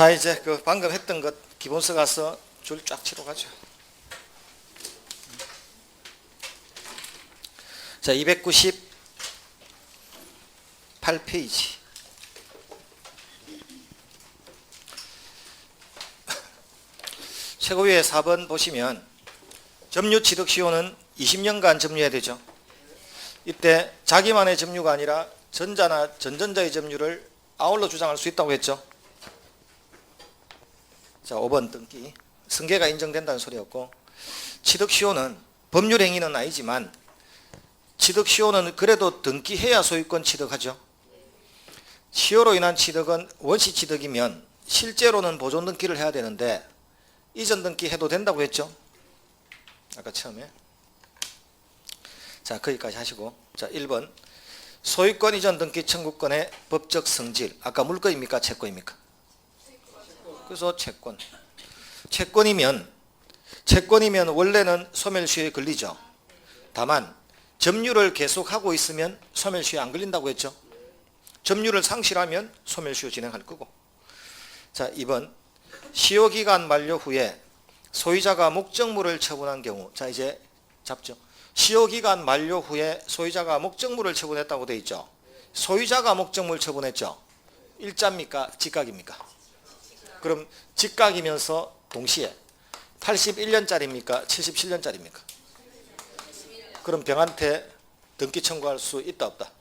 자, 이제 그 방금 했던 것 기본서 가서 줄 쫙 치러 가죠. 자, 298페이지. 최고 위에 4번 보시면 점유 취득 시효는 20년간 점유해야 되죠. 이때 자기만의 점유가 아니라 전자나 전전자의 점유를 아울러 주장할 수 있다고 했죠. 자, 5번 등기. 승계가 인정된다는 소리였고, 취득시효는 법률 행위는 아니지만 취득시효는 그래도 등기해야 소유권 취득하죠. 시효로 인한 취득은 원시 취득이면 실제로는 보존 등기를 해야 되는데 이전 등기 해도 된다고 했죠. 아까 처음에. 자, 거기까지 하시고, 자, 1번 소유권 이전 등기 청구권의 법적 성질. 아까 물권입니까 채권입니까? 그래서 채권. 채권이면 원래는 소멸시효에 걸리죠. 다만 점유를 계속하고 있으면 소멸시효에 안 걸린다고 했죠. 점유를 상실하면 소멸시효 진행할 거고. 자, 2번 시효기간 만료 후에 소유자가 목적물을 처분한 경우. 자, 이제 잡죠. 시효기간 만료 후에 소유자가 목적물을 처분했다고 되어 있죠. 소유자가 목적물 처분했죠. 일자입니까 직각입니까? 그럼 직각이면서 동시에 81년짜리입니까 77년짜리입니까? 그럼 병한테 등기 청구할 수 있다 없다?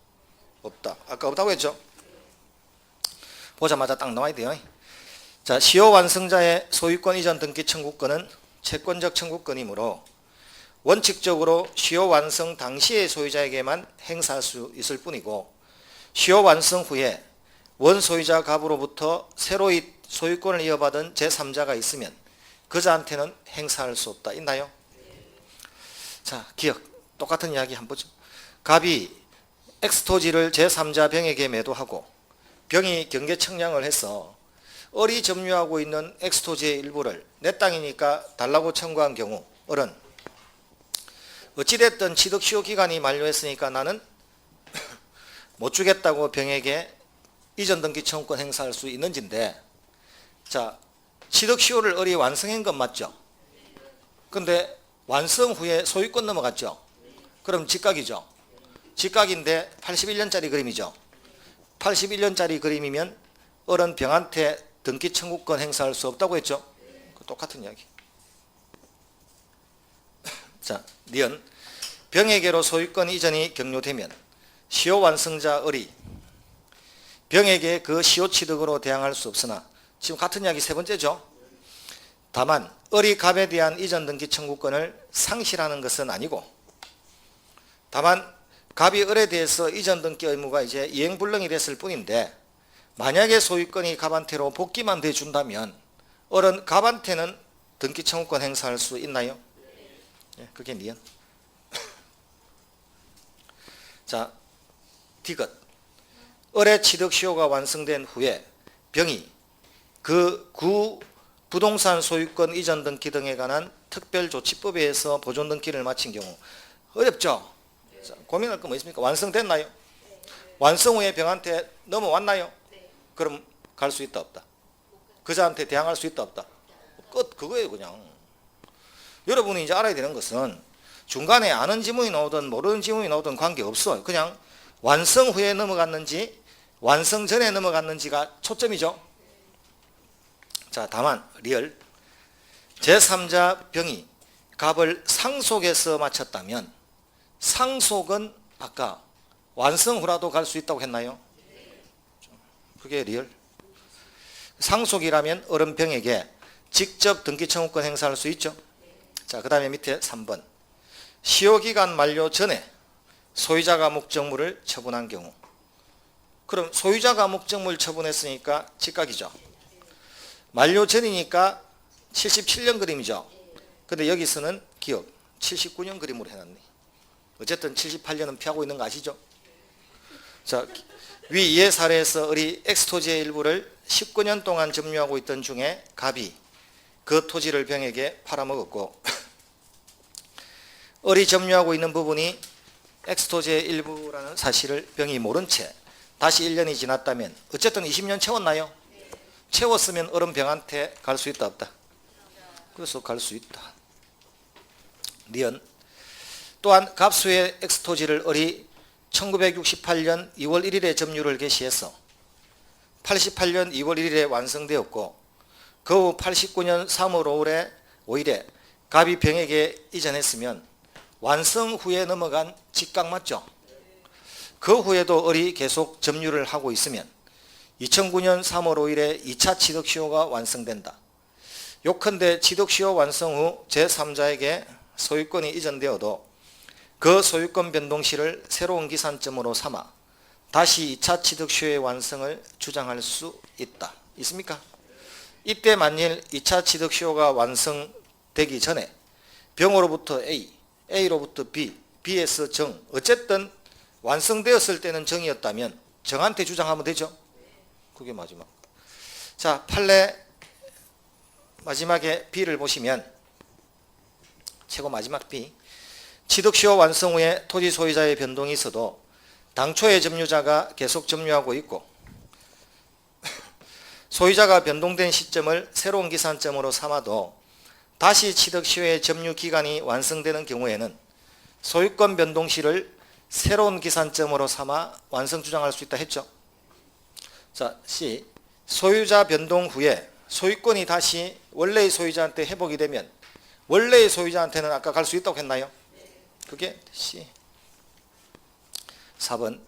없다. 아까 없다고 했죠. 보자마자 딱 나와야 돼요. 자, 시효 완성자의 소유권 이전 등기 청구권은 채권적 청구권이므로 원칙적으로 시효 완성 당시의 소유자에게만 행사할 수 있을 뿐이고, 시효 완성 후에 원소유자 갑으로부터 새로이 소유권을 이어받은 제3자가 있으면 그자한테는 행사할 수 없다. 있나요? 자, 기억. 똑같은 이야기 한번 보죠. 갑이 X토지를 제3자 병에게 매도하고 병이 경계청량을 해서 을이 점유하고 있는 X토지의 일부를 내 땅이니까 달라고 청구한 경우, 을은 어찌됐든 취득시효 기간이 만료했으니까 나는 못 주겠다고 병에게 이전 등기 청구권 행사할 수 있는지인데, 자, 취득시효를 을이 완성한 건 맞죠? 근데 완성 후에 소유권 넘어갔죠? 그럼 직각이죠? 직각인데 81년짜리 그림이죠? 81년짜리 그림이면 을은 병한테 등기 청구권 행사할 수 없다고 했죠? 똑같은 이야기. 자, 니은 병에게로 소유권 이전이 격려되면 시효 완성자 을이 병에게 그 시효 취득으로 대항할 수 없으나, 지금 같은 이야기 세 번째죠. 다만 을이 갑에 대한 이전 등기 청구권을 상실하는 것은 아니고, 다만 갑이 을에 대해서 이전 등기 의무가 이제 이행불능이 됐을 뿐인데, 만약에 소유권이 갑한테로 복귀만 돼 준다면 을은 갑한테는 등기 청구권 행사할 수 있나요? 예, 그게 니은. 자, 디귿. 을의 취득시효가 완성된 후에 병이 그 구 부동산 소유권 이전 등기 등에 관한 특별조치법에 의해서 보존 등기를 마친 경우. 어렵죠? 자, 고민할 거 뭐 있습니까? 완성됐나요? 완성 후에 병한테 넘어왔나요? 그럼 갈 수 있다 없다? 그자한테 대항할 수 있다 없다? 끝. 그거예요 그냥. 여러분이 이제 알아야 되는 것은 중간에 아는 지문이 나오든 모르는 지문이 나오든 관계없어. 그냥 완성 후에 넘어갔는지 완성 전에 넘어갔는지가 초점이죠. 자, 다만 리얼 제3자 병이 갑을 상속해서 마쳤다면 상속은 아까 완성 후라도 갈 수 있다고 했나요? 그게 리얼. 상속이라면 을은 병에게 직접 등기 청구권 행사할 수 있죠. 자, 그 다음에 밑에 3번 시효기간 만료 전에 소유자가 목적물을 처분한 경우. 그럼 소유자가 목적물 처분했으니까 직각이죠. 만료 전이니까 77년 그림이죠. 근데 여기서는 기억 79년 그림으로 해놨네. 어쨌든 78년은 피하고 있는 거 아시죠? 자, 위 이해 사례에서 을이 X토지의 일부를 19년 동안 점유하고 있던 중에 갑이 그 토지를 병에게 팔아먹었고 을이 점유하고 있는 부분이 X토지의 일부라는 사실을 병이 모른 채 다시 1년이 지났다면 어쨌든 20년 채웠나요? 채웠으면 어른병한테 갈 수 있다 없다? 그래서 갈 수 있다. 니은 또한 갑수의 엑스토지를 을이 1968년 2월 1일에 점유를 개시해서 88년 2월 1일에 완성되었고 그 후 89년 3월 5일에 갑이 병에게 이전했으면 완성 후에 넘어간 직각 맞죠? 그 후에도 을이 계속 점유를 하고 있으면 2009년 3월 5일에 2차 취득시효가 완성된다. 요컨대 취득시효 완성 후 제3자에게 소유권이 이전되어도 그 소유권 변동시를 새로운 기산점으로 삼아 다시 2차 취득시효의 완성을 주장할 수 있다. 있습니까? 이때 만일 2차 취득시효가 완성되기 전에 병으로부터 A, A로부터 B, B에서 정, 어쨌든 완성되었을 때는 정이었다면 정한테 주장하면 되죠. 그게 마지막. 자, 판례 마지막에 B를 보시면 최고 마지막 B. 취득시효 완성 후에 토지 소유자의 변동이 있어도 당초의 점유자가 계속 점유하고 있고 소유자가 변동된 시점을 새로운 기산점으로 삼아도 다시 취득시효의 점유 기간이 완성되는 경우에는 소유권 변동시를 새로운 기산점으로 삼아 완성 주장할 수 있다 했죠. 자, C. 소유자 변동 후에 소유권이 다시 원래의 소유자한테 회복이 되면 원래의 소유자한테는 아까 갈 수 있다고 했나요? 그게 C. 4번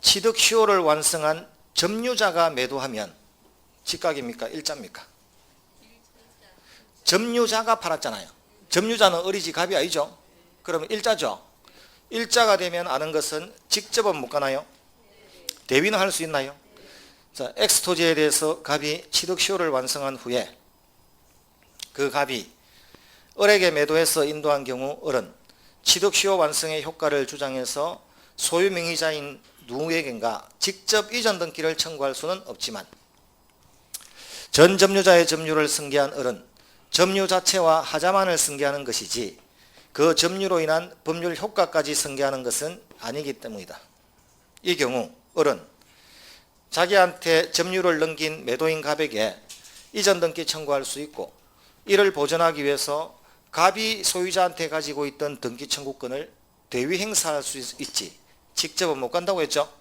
취득시효를 완성한 점유자가 매도하면 직각입니까? 일자입니까? 점유자가 팔았잖아요. 점유자는 을이지 갑이 아니죠. 그러면 일자죠. 일자가 되면 아는 것은 직접은 못 가나요? 대위는 할 수 있나요? 자, X토지에 대해서 갑이 취득시효를 완성한 후에 그 갑이 을에게 매도해서 인도한 경우 을은 취득시효 완성의 효과를 주장해서 소유명의자인 누구에겐가 직접 이전 등기를 청구할 수는 없지만 전 점유자의 점유를 승계한 을은 점유 자체와 하자만을 승계하는 것이지 그 점유로 인한 법률 효과까지 승계하는 것은 아니기 때문이다. 이 경우 을은 자기한테 점유를 넘긴 매도인 갑에게 이전 등기 청구할 수 있고 이를 보전하기 위해서 갑이 소유자한테 가지고 있던 등기 청구권을 대위 행사할 수 있지 직접은 못 간다고 했죠.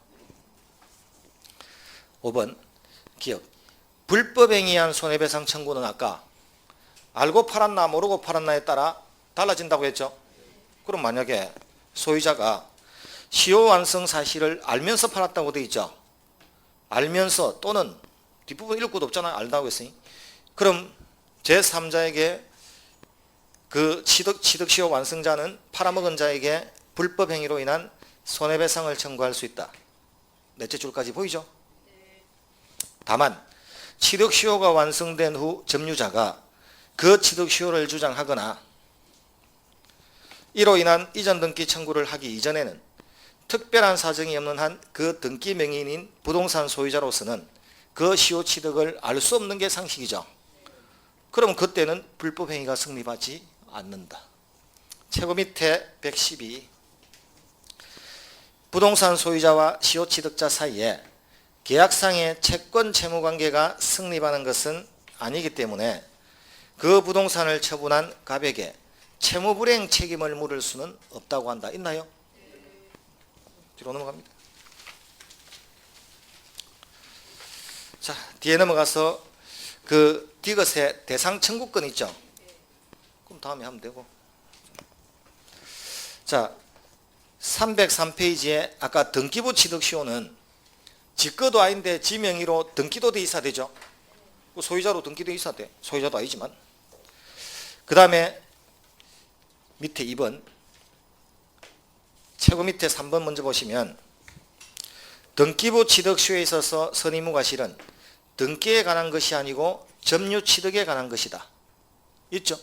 5번 기억. 불법행위한 손해배상 청구는 아까 알고 팔았나 모르고 팔았나에 따라 달라진다고 했죠. 그럼 만약에 소유자가 시효 완성 사실을 알면서 팔았다고 되어 있죠. 알면서 또는 뒷부분 읽을 것도 없잖아요. 알다고 했으니. 그럼 제3자에게 그 취득시효 완성자는 팔아먹은 자에게 불법행위로 인한 손해배상을 청구할 수 있다. 넷째 줄까지 보이죠? 다만 취득시효가 완성된 후 점유자가 그 취득시효를 주장하거나 이로 인한 이전 등기 청구를 하기 이전에는 특별한 사정이 없는 한 그 등기 명의인인 부동산 소유자로서는 그 시효 취득을 알 수 없는 게 상식이죠. 그럼 그때는 불법행위가 성립하지 않는다. 최고 밑에 112. 부동산 소유자와 시효 취득자 사이에 계약상의 채권 채무 관계가 성립하는 것은 아니기 때문에 그 부동산을 처분한 갑에게 채무 불이행 책임을 물을 수는 없다고 한다. 있나요? 뒤로 넘어갑니다. 자, 뒤에 넘어가서 그 디귿의 대상 청구권 있죠? 그럼 다음에 하면 되고. 자, 303페이지에 아까 등기부 취득시효는 지거도 아닌데 지 명의로 등기도 돼 있어야 되죠. 소유자로 등기돼 있어야 돼. 소유자도 아니지만. 그 다음에 밑에 2번 최고 밑에 3번 먼저 보시면 등기부 취득시효에 있어서 선의무가 실은 등기에 관한 것이 아니고 점유 취득에 관한 것이다. 있죠?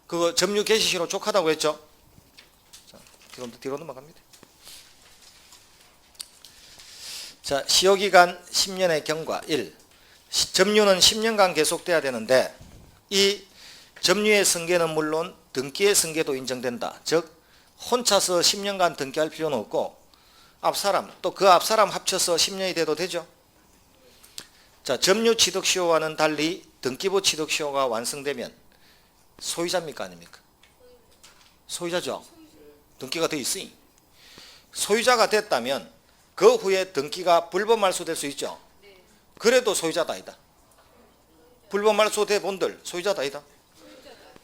그거 점유 개시시로 족하다고 했죠? 자, 뒤로 넘어갑니다. 자, 시효기간 10년의 경과 1. 점유는 10년간 계속돼야 되는데 이 점유의 승계는 물론 등기의 승계도 인정된다. 즉 혼자서 10년간 등기할 필요는 없고 앞사람 또 그 앞사람 합쳐서 10년이 돼도 되죠. 자, 점유 취득 시효와는 달리 등기부 취득 시효가 완성되면 소유자입니까 아닙니까? 소유자죠. 등기가 돼 있으니 소유자가 됐다면 그 후에 등기가 불법 말소될 수 있죠. 그래도 소유자다 아니다. 불법 말소돼 본들 소유자다 아니다.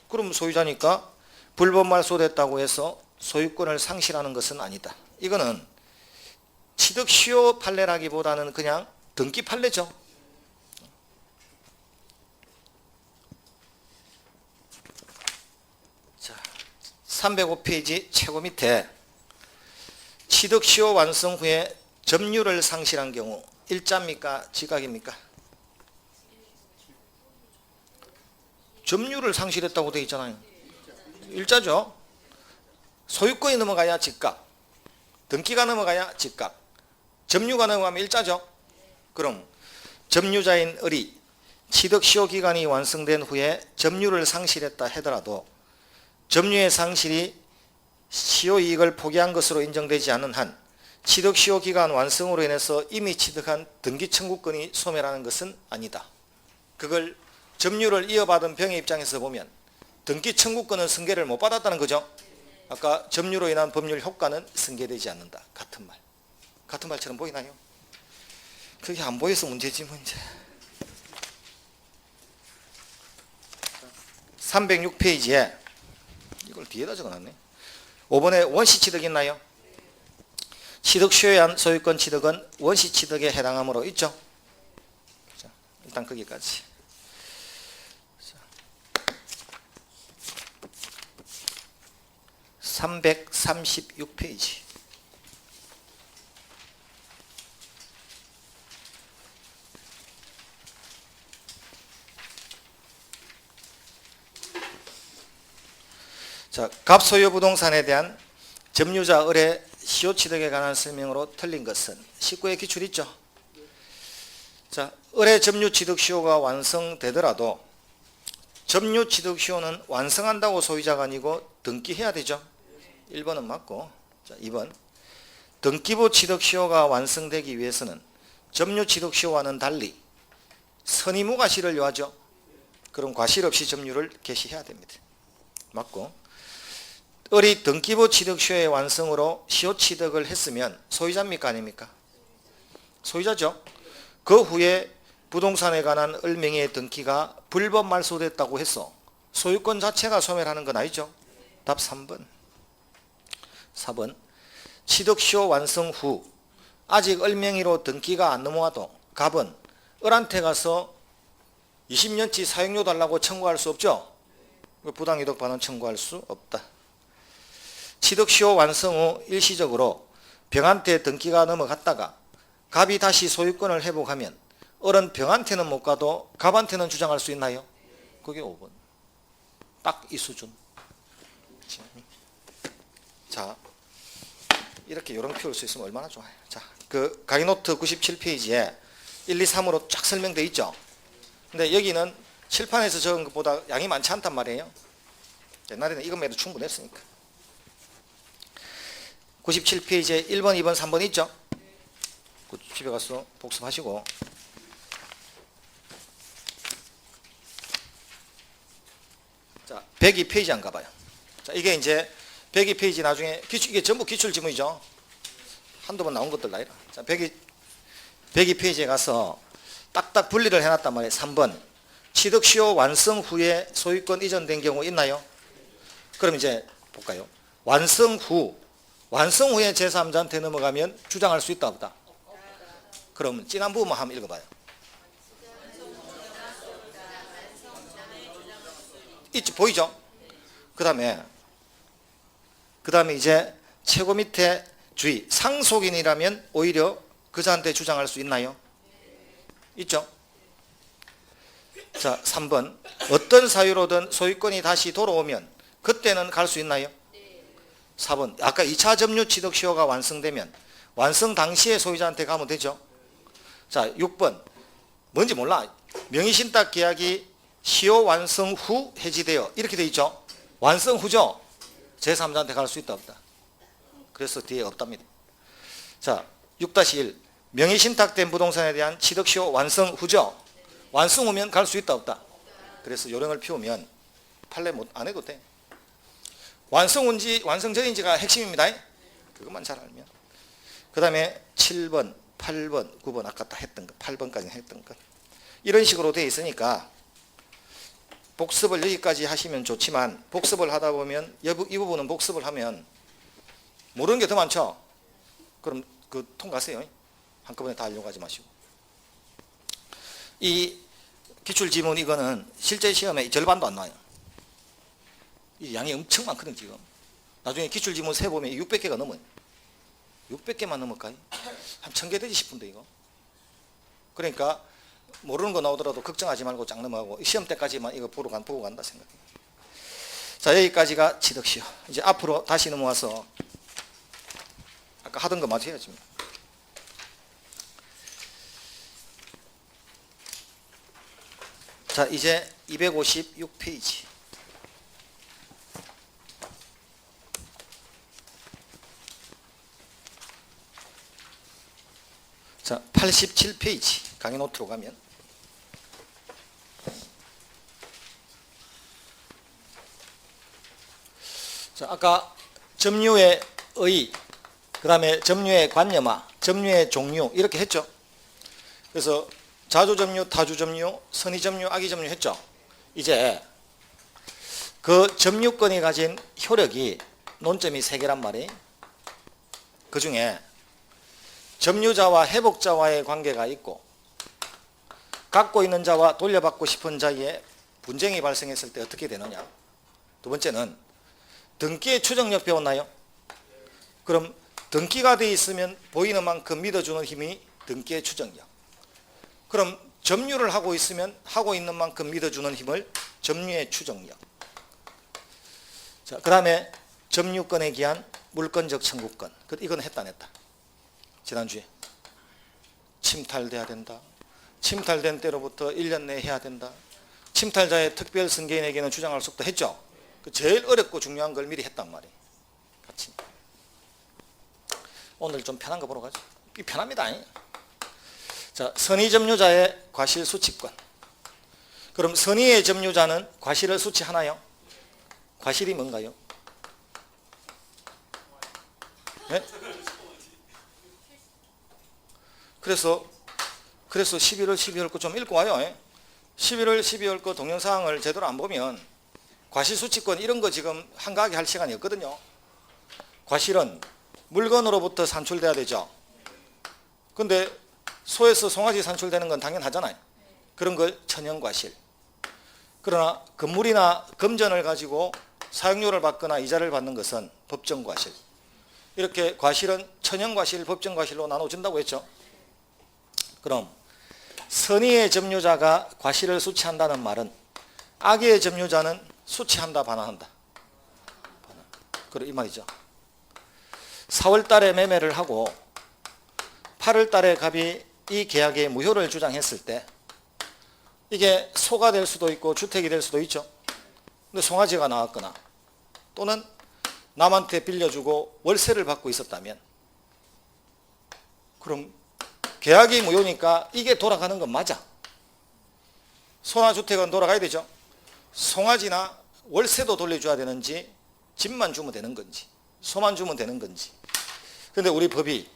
그럼 소유자니까 불법 말소됐다고 해서 소유권을 상실하는 것은 아니다. 이거는 취득 시효 판례라기보다는 그냥 등기 판례죠. 자, 305페이지 최고 밑에 취득 시효 완성 후에 점유를 상실한 경우 일자입니까? 지각입니까? 점유를 상실했다고 되어 있잖아요. 일자죠. 소유권이 넘어가야 직각, 등기가 넘어가야 직각, 점유가 넘어가면 일자죠. 그럼 점유자인 을이 취득 시효 기간이 완성된 후에 점유를 상실했다 하더라도 점유의 상실이 시효 이익을 포기한 것으로 인정되지 않는 한 취득 시효 기간 완성으로 인해서 이미 취득한 등기 청구권이 소멸하는 것은 아니다. 그걸 점유를 이어받은 병의 입장에서 보면 등기 청구권은 승계를 못 받았다는 거죠. 아까 점유로 인한 법률 효과는 승계되지 않는다. 같은 말. 같은 말처럼 보이나요? 그게 안 보여서 문제지 문제. 306페이지에 이걸 뒤에다 적어놨네. 5번에 원시 취득 있나요? 취득 시효에 의한 소유권 취득은 원시 취득에 해당하므로 있죠. 자, 일단 거기까지. 336페이지. 자, 갑소유 부동산에 대한 점유자 을의 시효 취득에 관한 설명으로 틀린 것은 19의 기출 있죠. 자, 을의 점유 취득 시효가 완성되더라도 점유 취득 시효는 완성한다고 소유자가 아니고 등기해야 되죠. 1번은 맞고. 자, 2번. 등기부 취득 시효가 완성되기 위해서는 점유 취득 시효와는 달리 선의무 과실을 요하죠. 그럼 과실 없이 점유를 개시해야 됩니다. 맞고. 을이 등기부 취득 시효의 완성으로 시효 취득을 했으면 소유자입니까 아닙니까? 소유자죠. 그 후에 부동산에 관한 을 명의의 등기가 불법 말소됐다고 해서 소유권 자체가 소멸하는 건 아니죠. 답 3번. 4번. 취득 시효 완성 후 아직 을 명의로 등기가 안 넘어와도 갑은 을한테 가서 20년치 사용료 달라고 청구할 수 없죠. 부당이득 반환 청구할 수 없다. 취득 시효 완성 후 일시적으로 병한테 등기가 넘어갔다가 갑이 다시 소유권을 회복하면 을은 병한테는 못 가도 갑한테는 주장할 수 있나요? 그게 5번. 딱 이 수준. 자, 이렇게 요령 피울 수 있으면 얼마나 좋아요. 자, 그 강의노트 97페이지에 1, 2, 3으로 쫙 설명되어 있죠. 근데 여기는 칠판에서 적은 것보다 양이 많지 않단 말이에요. 옛날에는 이것만 해도 충분했으니까. 97페이지에 1번, 2번, 3번 있죠. 집에 가서 복습하시고. 자, 102페이지 안 가봐요. 자, 이게 이제 102페이지 나중에 이게 전부 기출 지문이죠. 한두 번 나온 것들 아니라. 자, 102페이지에 가서 딱딱 분리를 해놨단 말이에요. 3번. 취득 시효 완성 후에 소유권 이전된 경우 있나요? 그럼 이제 볼까요? 완성 후에 제3자한테 넘어가면 주장할 수 있다 없다? 그럼 지난 부분만 한번 읽어봐요. 있지, 보이죠? 그 다음에 이제 최고 밑에 주의, 상속인이라면 오히려 그자한테 주장할 수 있나요? 있죠? 자, 3번. 어떤 사유로든 소유권이 다시 돌아오면 그때는 갈 수 있나요? 4번. 아까 2차 점유 취득 시효가 완성되면 완성 당시에 소유자한테 가면 되죠. 자, 6번. 뭔지 몰라. 명의신탁 계약이 시효 완성 후 해지되어 이렇게 돼 있죠. 완성 후죠. 제3자한테 갈 수 있다 없다? 그래서 뒤에 없답니다. 자, 6-1. 명의 신탁된 부동산에 대한 취득시효 완성 후죠. 완성 후면 갈 수 있다 없다. 그래서 요령을 피우면 판례 안 해도 돼. 완성 후인지 완성 전인지가 핵심입니다. 그것만 잘 알면. 그 다음에 7번, 8번, 9번 아까 다 했던 것, 8번까지 했던 것. 이런 식으로 되어 있으니까 복습을 여기까지 하시면 좋지만 복습을 하다 보면 이 부분은 복습을 하면 모르는 게 더 많죠. 그럼 그 통과하세요. 한꺼번에 다 하려고 하지 마시고. 이 기출지문 이거는 실제 시험에 절반도 안 나와요. 이 양이 엄청 많거든 지금. 나중에 기출지문 세보면 600개가 넘어요. 600개만 넘을까요? 한 1000개 되지 싶은데 이거. 그러니까 모르는 거 나오더라도 걱정하지 말고 쫙 넘어가고 시험 때까지만 이거 보고 간다 생각해요. 자, 여기까지가 취득시효. 이제 앞으로 다시 넘어와서 아까 하던 거 마저 해야지. 자, 이제 256페이지. 자, 87페이지. 강의 노트로 가면. 자, 아까 점유의 의, 그 다음에 점유의 관념화, 점유의 종류 이렇게 했죠. 그래서 자주점유, 타주점유, 선의점유, 악의점유 했죠. 이제 그 점유권이 가진 효력이 논점이 3개란 말이에요. 그 중에 점유자와 회복자와의 관계가 있고 갖고 있는 자와 돌려받고 싶은 자의 분쟁이 발생했을 때 어떻게 되느냐. 두 번째는 등기의 추정력 배웠나요? 그럼 등기가 되어 있으면 보이는 만큼 믿어주는 힘이 등기의 추정력. 그럼 점유를 하고 있으면 하고 있는 만큼 믿어주는 힘을 점유의 추정력. 자, 그 다음에 점유권에 기한 물권적 청구권. 이건 했다 안 했다? 지난주에. 침탈돼야 된다. 침탈된 때로부터 1년 내에 해야 된다. 침탈자의 특별 승계인에게는 주장할 수 없다 했죠. 그 제일 어렵고 중요한 걸 미리 했단 말이에요. 같이. 오늘 좀 편한 거 보러 가죠. 이 편합니다. 자, 선의 점유자의 과실 수취권. 그럼 선의의 점유자는 과실을 수취하나요? 과실이 뭔가요? 네? 그래서 11월 12월 거 좀 읽고 와요. 11월 12월 거 동영상을 제대로 안 보면 과실 수취권 이런 거 지금 한가하게 할 시간이 없거든요. 과실은 물건으로부터 산출돼야 되죠. 근데 소에서 송아지 산출되는 건 당연하잖아요. 그런 걸 천연과실. 그러나 건물이나 금전을 가지고 사용료를 받거나 이자를 받는 것은 법정과실. 이렇게 과실은 천연과실, 법정과실로 나눠진다고 했죠. 그럼 선의의 점유자가 과실을 수취한다는 말은 악의의 점유자는 수취한다, 반환한다. 그래, 이 말이죠. 4월 달에 매매를 하고 8월 달에 갑이 이 계약의 무효를 주장했을 때 이게 소가 될 수도 있고 주택이 될 수도 있죠. 근데 송아지가 나왔거나 또는 남한테 빌려주고 월세를 받고 있었다면 그럼 계약이 무효니까 이게 돌아가는 건 맞아. 소나 주택은 돌아가야 되죠. 송아지나 월세도 돌려줘야 되는지 집만 주면 되는 건지 소만 주면 되는 건지. 그런데 우리 법이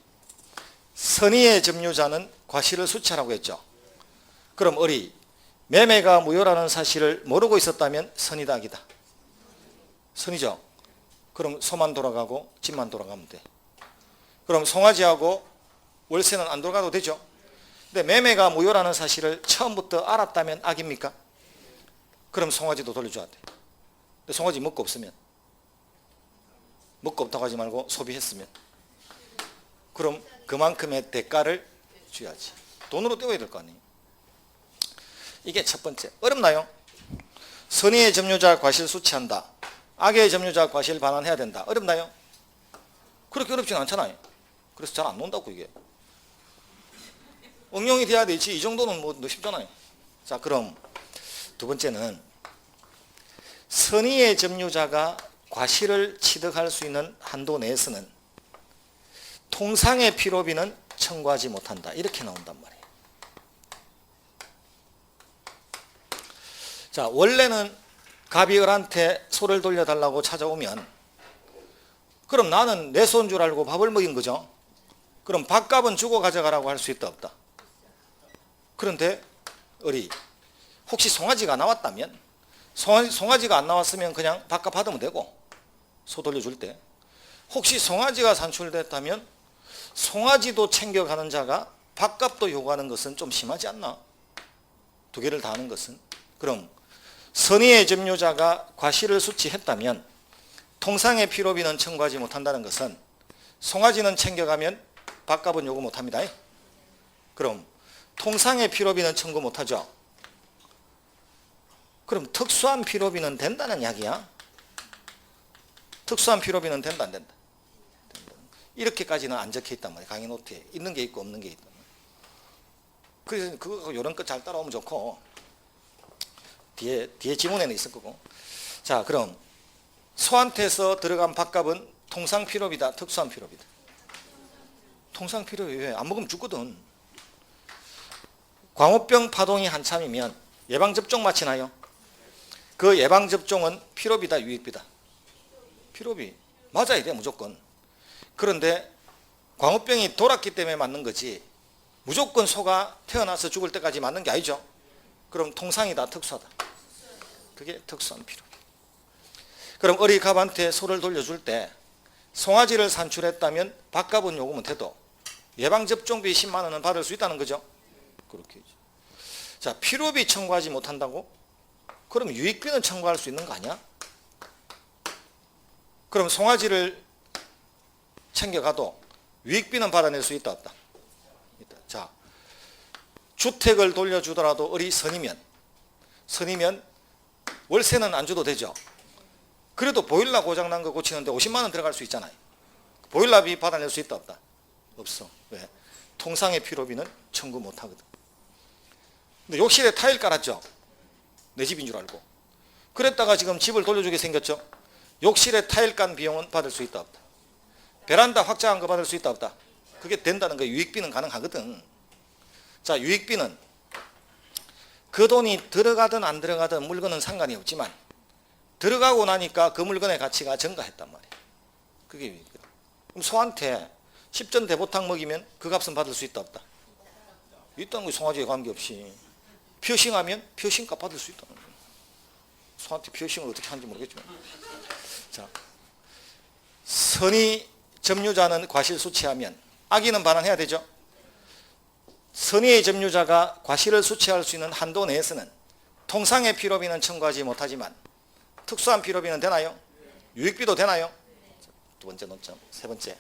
선의의 점유자는 과실을 수취하라고 했죠. 그럼 매매가 무효라는 사실을 모르고 있었다면 선이다, 악이다? 선이죠. 그럼 소만 돌아가고 집만 돌아가면 돼. 그럼 송아지하고 월세는 안 돌아가도 되죠. 근데 매매가 무효라는 사실을 처음부터 알았다면 악입니까? 그럼 송아지도 돌려줘야 돼. 근데 송아지 먹고 없으면, 먹고 없다고 하지 말고 소비했으면, 그럼 그만큼의 대가를 줘야지. 돈으로 떼어야 될 거 아니에요. 이게 첫 번째. 어렵나요? 선의의 점유자 과실 수취한다. 악의 점유자 과실 반환해야 된다. 어렵나요? 그렇게 어렵진 않잖아요. 그래서 잘 안 논다고 이게. 응용이 돼야 되지. 이 정도는 뭐 쉽잖아요. 자, 그럼 두 번째는 선의의 점유자가 과실을 취득할 수 있는 한도 내에서는 통상의 필요비는 청구하지 못한다. 이렇게 나온단 말이에요. 자, 원래는 갑이 을한테 소를 돌려달라고 찾아오면 그럼 나는 내 소인 줄 알고 밥을 먹인 거죠. 그럼 밥값은 주고 가져가라고 할 수 있다 없다? 그런데 을이 혹시 송아지가 나왔다면 송아지가 안 나왔으면 그냥 밥값 받으면 되고 소 돌려줄 때 혹시 송아지가 산출됐다면 송아지도 챙겨가는 자가 밥값도 요구하는 것은 좀 심하지 않나? 두 개를 다 하는 것은. 그럼 선의의 점유자가 과실을 수취했다면 통상의 피로비는 청구하지 못한다는 것은 송아지는 챙겨가면 밥값은 요구 못합니다. 그럼 통상의 피로비는 청구 못하죠. 그럼 특수한 피로비는 된다는 이야기야. 특수한 피로비는 된다 안 된다? 이렇게까지는 안 적혀 있단 말이야. 강의 노트에 있는 게 있고 없는 게 있다. 그래서 그거 이런 거 잘 따라오면 좋고 뒤에 지문에는 있을 거고. 자, 그럼 소한테서 들어간 밥값은 통상 피로비다, 특수한 피로비다? 통상 피로비. 왜? 안 먹으면 죽거든. 광우병 파동이 한참이면 예방접종 마치나요? 그 예방접종은 피로비다, 유익비다? 피로비. 맞아야 돼, 무조건. 그런데 광우병이 돌았기 때문에 맞는 거지 무조건 소가 태어나서 죽을 때까지 맞는 게 아니죠. 그럼 통상이다, 특수하다? 그게 특수한 피로비. 그럼 을이 갑한테 소를 돌려줄 때 송아지를 산출했다면 밥값은 요구 못해도 예방접종비 10만 원은 받을 수 있다는 거죠. 그렇게. 자, 피로비 청구하지 못한다고? 그럼 유익비는 청구할 수 있는 거 아니야? 그럼 송아지를 챙겨가도 유익비는 받아낼 수 있다 없다? 있다. 자, 주택을 돌려주더라도 을이 선이면 월세는 안 줘도 되죠. 그래도 보일러 고장난 거 고치는데 50만 원 들어갈 수 있잖아요. 보일러비 받아낼 수 있다 없다? 없어. 왜? 통상의 피로비는 청구 못하거든. 근데 욕실에 타일 깔았죠. 내 집인 줄 알고. 그랬다가 지금 집을 돌려주게 생겼죠. 욕실에 타일 깐 비용은 받을 수 있다 없다? 베란다 확장한 거 받을 수 있다 없다? 그게 된다는 거예요. 유익비는 가능하거든. 자, 유익비는 그 돈이 들어가든 안 들어가든 물건은 상관이 없지만 들어가고 나니까 그 물건의 가치가 증가했단 말이에요. 그게 유익비다. 그럼 소한테 10전 대보탕 먹이면 그 값은 받을 수 있다 없다? 있다는 거 송아지에 관계없이. 피어싱하면 피어싱값 받을 수 있다는 거예요. 소한테 피어싱을 어떻게 하는지 모르겠지만. 자, 선의 점유자는 과실 수취하면 악의는 반환해야 되죠. 선의의 점유자가 과실을 수취할 수 있는 한도 내에서는 통상의 피로비는 청구하지 못하지만 특수한 피로비는 되나요? 유익비도 되나요? 두 번째 논점. 세 번째.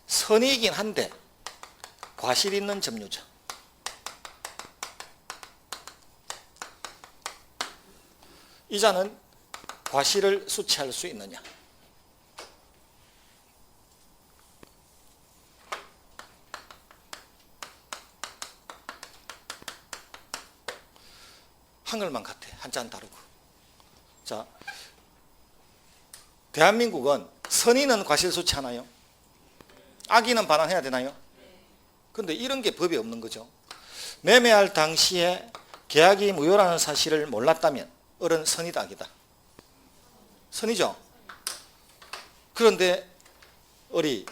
선의이긴 한데 과실 있는 점유자. 이 자는 과실을 수취할 수 있느냐? 한글만 같아. 한자는 다르고. 자, 대한민국은 선의는 과실 수취하나요? 악의는 반환해야 되나요? 그런데 이런 게 법에 없는 거죠. 매매할 당시에 계약이 무효라는 사실을 몰랐다면 을은 선이다, 악이다? 선이죠. 그런데 을이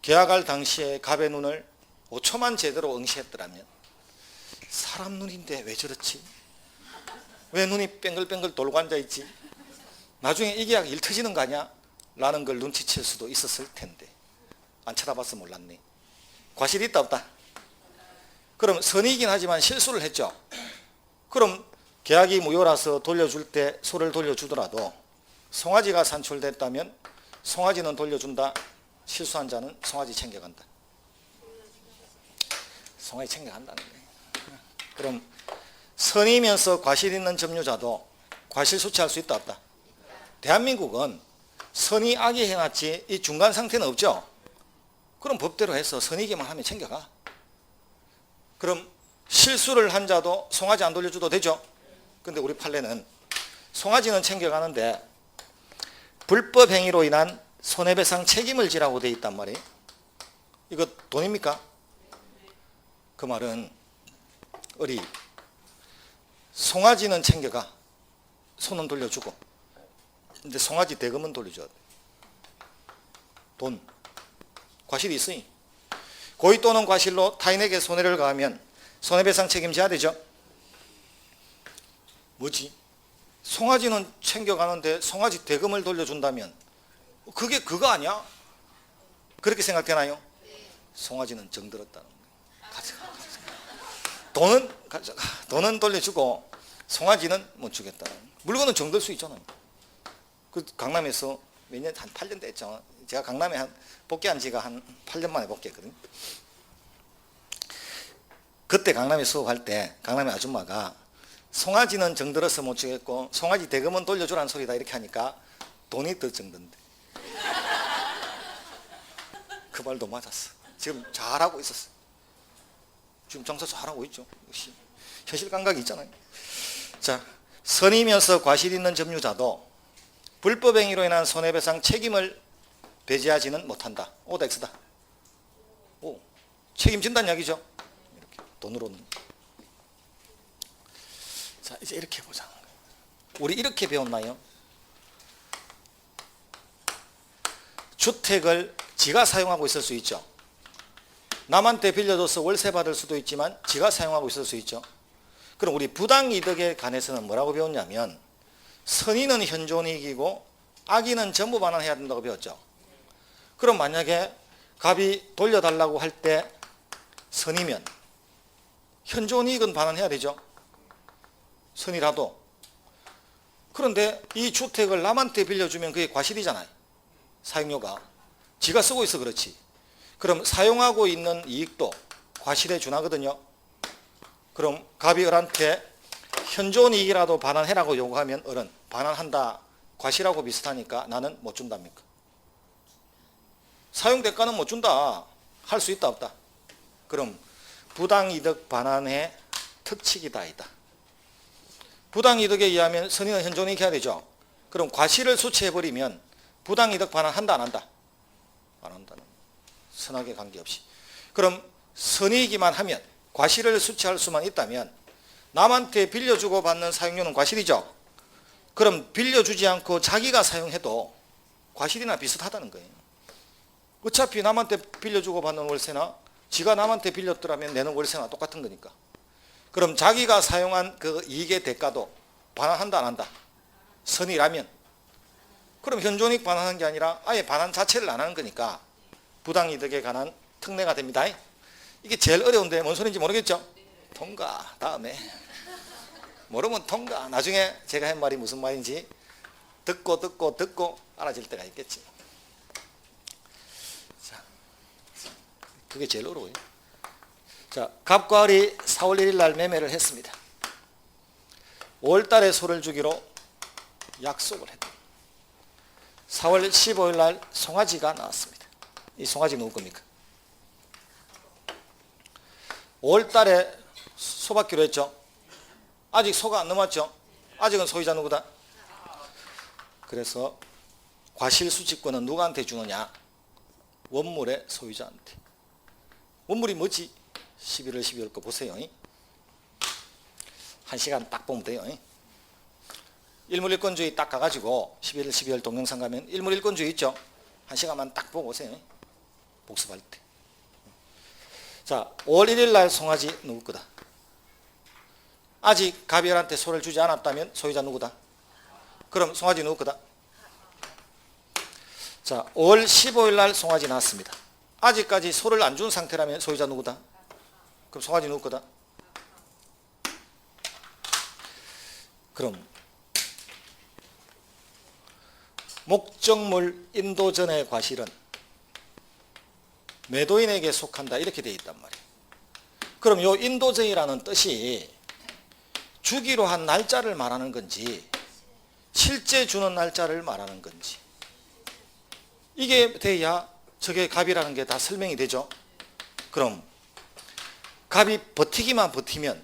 계약할 당시에 갑의 눈을 5초만 제대로 응시했더라면 사람 눈인데 왜 저렇지? 왜 눈이 뺑글뺑글 돌고 앉아있지? 나중에 이 계약 일 터지는 거 아니야? 라는 걸 눈치챌 수도 있었을 텐데 안 쳐다봐서 몰랐네. 과실이 있다 없다? 그럼 선이긴 하지만 실수를 했죠. 그럼 계약이 무효라서 돌려줄 때 소를 돌려주더라도 송아지가 산출됐다면 송아지는 돌려준다. 실수한 자는 송아지 챙겨간다. 송아지 챙겨간다는 거예요. 그럼 선이면서 과실 있는 점유자도 과실 수취할 수 있다 없다? 대한민국은 선이 악이 해놨지 이 중간 상태는 없죠. 그럼 법대로 해서 선이기만 하면 챙겨가. 그럼 실수를 한 자도 송아지 안 돌려줘도 되죠. 근데 우리 판례는 송아지는 챙겨가는데 불법 행위로 인한 손해배상 책임을 지라고 돼 있단 말이에요. 이거 돈입니까? 그 말은 우리 송아지는 챙겨가, 손은 돌려주고, 근데 송아지 대금은 돌려줘야 돼. 돈, 과실이 있으니 고의 또는 과실로 타인에게 손해를 가하면 손해배상 책임져야 되죠. 뭐지? 송아지는 챙겨가는데 송아지 대금을 돌려준다면 그게 그거 아니야? 그렇게 생각되나요? 송아지는 정들었다는 거예요. 돈은 돌려주고 송아지는 못 주겠다. 물건은 정들 수 있잖아요. 그 강남에서 몇 년, 한 8년 됐죠. 제가 강남에 복귀한 지가 한 8년 만에 복귀했거든요. 그때 강남에 수업할 때 강남의 아줌마가 송아지는 정들어서 못 주겠고 송아지 대금은 돌려주라는 소리다 이렇게 하니까 돈이 더 정든대. 그 말도 맞았어. 지금 잘하고 있었어. 지금 장사 잘하고 있죠. 역시 현실 감각이 있잖아요. 자, 선이면서 과실 있는 점유자도 불법행위로 인한 손해배상 책임을 배제하지는 못한다. 오다 X다. 오, 책임진다는 이야기죠. 이렇게 돈으로는. 자, 이제 이렇게 보자. 우리 이렇게 배웠나요? 주택을 지가 사용하고 있을 수 있죠. 남한테 빌려줘서 월세 받을 수도 있지만 지가 사용하고 있을 수 있죠. 그럼 우리 부당이득에 관해서는 뭐라고 배웠냐면 선의는 현존이익이고 악의는 전부 반환해야 된다고 배웠죠. 그럼 만약에 갑이 돌려달라고 할 때 선이면 현존이익은 반환해야 되죠. 선이라도. 그런데 이 주택을 남한테 빌려주면 그게 과실이잖아요. 사용료가. 지가 쓰고 있어 그렇지. 그럼 사용하고 있는 이익도 과실에 준하거든요. 그럼 갑이 을한테 현존이익이라도 반환해라고 요구하면 을은 반환한다. 과실하고 비슷하니까 나는 못 준답니까? 사용대가는 못 준다. 할 수 있다 없다? 그럼 부당이득 반환의 특칙이다 이다. 부당이득에 의하면 선의는 현존이익 해야 되죠. 그럼 과실을 수취해버리면 부당이득 반환한다 안 한다? 안 한다는. 선악에 관계없이. 그럼 선이익이만 하면 과실을 수취할 수만 있다면 남한테 빌려주고 받는 사용료는 과실이죠. 그럼 빌려주지 않고 자기가 사용해도 과실이나 비슷하다는 거예요. 어차피 남한테 빌려주고 받는 월세나 지가 남한테 빌렸더라면 내는 월세나 똑같은 거니까. 그럼 자기가 사용한 그 이익의 대가도 반환한다 안 한다? 선이라면. 그럼 현존이익 반환하는 게 아니라 아예 반환 자체를 안 하는 거니까 부당이득에 관한 특례가 됩니다. 이게 제일 어려운데 뭔 소리인지 모르겠죠? 통과. 다음에 모르면 통과. 나중에 제가 한 말이 무슨 말인지 듣고 알아질 때가 있겠지. 자, 그게 제일 어려워요. 자, 갑과 을이 4월 1일 날 매매를 했습니다. 5월 달에 소를 주기로 약속을 했다. 4월 15일 날 송아지가 나왔습니다. 이 송아지 누구 겁니까? 5월 달에 소 받기로 했죠. 아직 소가 안 넘었죠. 아직은 소유자 누구다? 그래서 과실수취권은 누구한테 주느냐? 원물의 소유자한테. 원물이 뭐지? 11월 12월 거 보세요. 1시간 딱 보면 돼요. 일물일권주의 딱 가가지고 11월 12월 동영상 가면 일물일권주의 있죠. 1시간만 딱 보고 오세요. 복습할 때. 자, 5월 1일 날 송아지 누구 거다? 아직 갑이한테 소를 주지 않았다면 소유자 누구다? 그럼 송아지 누구 거다? 자, 5월 15일 날 송아지 나왔습니다. 아직까지 소를 안 준 상태라면 소유자 누구다? 그럼 송아지 누구 거다? 그럼 목적물 인도 전의 과실은 매도인에게 속한다 이렇게 되어 있단 말이에요. 그럼 요 인도전이라는 뜻이 주기로 한 날짜를 말하는 건지 실제 주는 날짜를 말하는 건지 이게 돼야 저게 갑이라는 게 다 설명이 되죠. 그럼 갑이 버티기만 버티면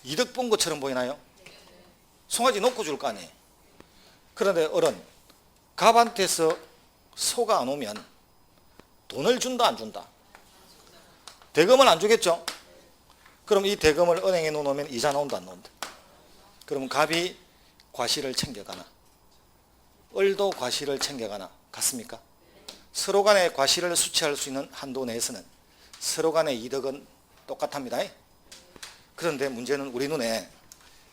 이득 본 것처럼 보이나요? 송아지 놓고 줄 거 아니에요. 그런데 을은 갑한테서 소가 안 오면 돈을 준다 안 준다? 대금을 안 주겠죠? 그럼 이 대금을 은행에 넣어놓으면 이자 나온다 안 나온다? 그럼 갑이 과실을 챙겨가나? 을도 과실을 챙겨가나? 같습니까? 서로 간의 과실을 수취할 수 있는 한도 내에서는 서로 간의 이득은 똑같답니다. 그런데 문제는 우리 눈에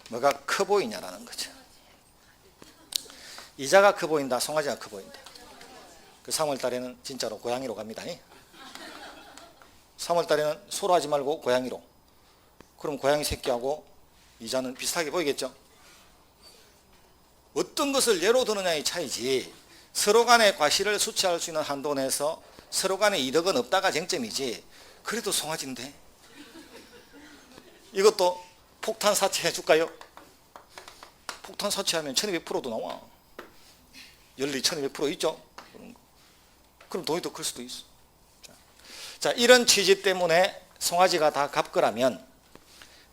뭐가 커 보이냐라는 거죠. 이자가 커 보인다, 송아지가 커 보인다. 그 3월 달에는 진짜로 고양이로 갑니다. 3월 달에는 소로 하지 말고 고양이로. 그럼 고양이 새끼하고 이자는 비슷하게 보이겠죠? 어떤 것을 예로 드느냐의 차이지, 서로 간의 과실을 수취할 수 있는 한도 내에서 서로 간의 이득은 없다가 쟁점이지, 그래도 송아지인데 이것도 폭탄 사채해 줄까요? 폭탄 사채하면 1200%도 나와. 연리 1200% 있죠? 그럼 돈이 더 클 수도 있어. 자, 이런 취지 때문에 송아지가 다 갑거라면,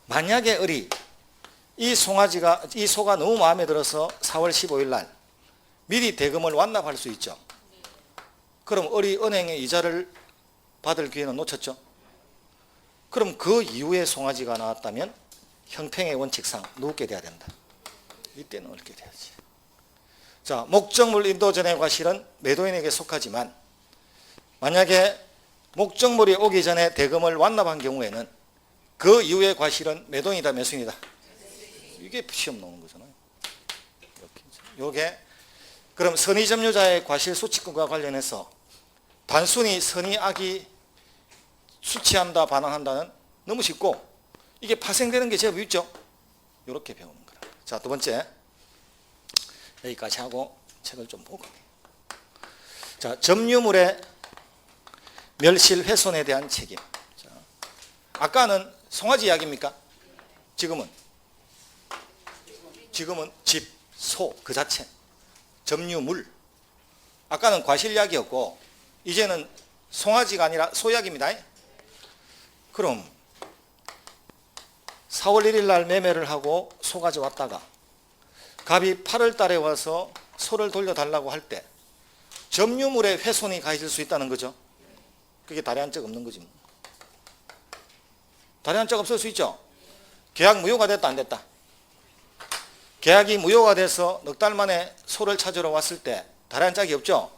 만약에 을이 이 소가 너무 마음에 들어서 4월 15일 날 미리 대금을 완납할 수 있죠. 그럼 을이 은행에 이자를 받을 기회는 놓쳤죠. 그럼 그 이후에 송아지가 나왔다면 형평의 원칙상 누게 돼야 된다. 이때는 얽게 돼야지. 자, 목적물 인도 전의 과실은 매도인에게 속하지만, 만약에 목적물이 오기 전에 대금을 완납한 경우에는 그 이후의 과실은 매도인이다 매수인이다? 이게 시험 나오는 거잖아요. 요게 그럼 선의점유자의 과실 수취권과 관련해서 단순히 선의 악이 수취한다 반환한다는 너무 쉽고, 이게 파생되는 게 제법 있죠. 이렇게 배우는 거라. 자, 두 번째, 여기까지 하고 책을 좀 보고. 자, 점유물의 멸실 훼손에 대한 책임. 자, 아까는 송아지 이야기입니까? 지금은 집, 소 그 자체, 점유물. 아까는 과실 이야기였고 이제는 송아지가 아니라 소 이야기입니다. 그럼 4월 1일 날 매매를 하고 소가지 왔다가 갑이 8월 달에 와서 소를 돌려달라고 할 때 점유물의 훼손이 가해질 수 있다는 거죠. 그게 다리 한 짝 없는 거지. 다리 한 짝 없을 수 있죠. 계약 무효가 됐다 안 됐다? 계약이 무효가 돼서 넉 달 만에 소를 찾으러 왔을 때 다리 한 짝이 없죠.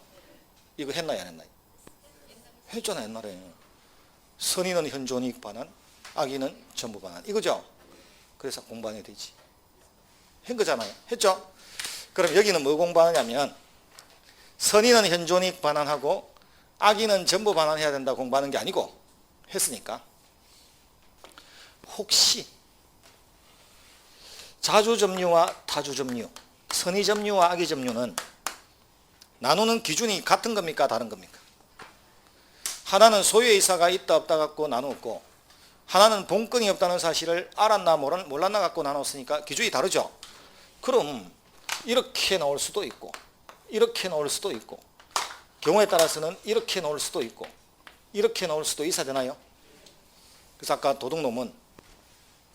이거 했나요 안 했나요? 했잖아요 옛날에. 선의는 현존이익 반환, 악의는 전부 반환, 이거죠. 그래서 공반이 되지. 한 거잖아요. 했죠? 그럼 여기는 뭐 공반하냐면, 선의는 현존이익 반환하고 악의는 전부 반환해야 된다 공부하는 게 아니고, 했으니까 혹시 자주점유와 타주점유, 선의점유와 악의점유는 나누는 기준이 같은 겁니까 다른 겁니까? 하나는 소유의 이사가 있다 없다 갖고 나누었고, 하나는 본건이 없다는 사실을 알았나 몰랐나 갖고 나눴으니까 기준이 다르죠. 그럼 이렇게 나올 수도 있고 이렇게 나올 수도 있고, 경우에 따라서는 이렇게 나올 수도 있고 이렇게 나올 수도 있어야 되나요? 그래서 아까 도둑놈은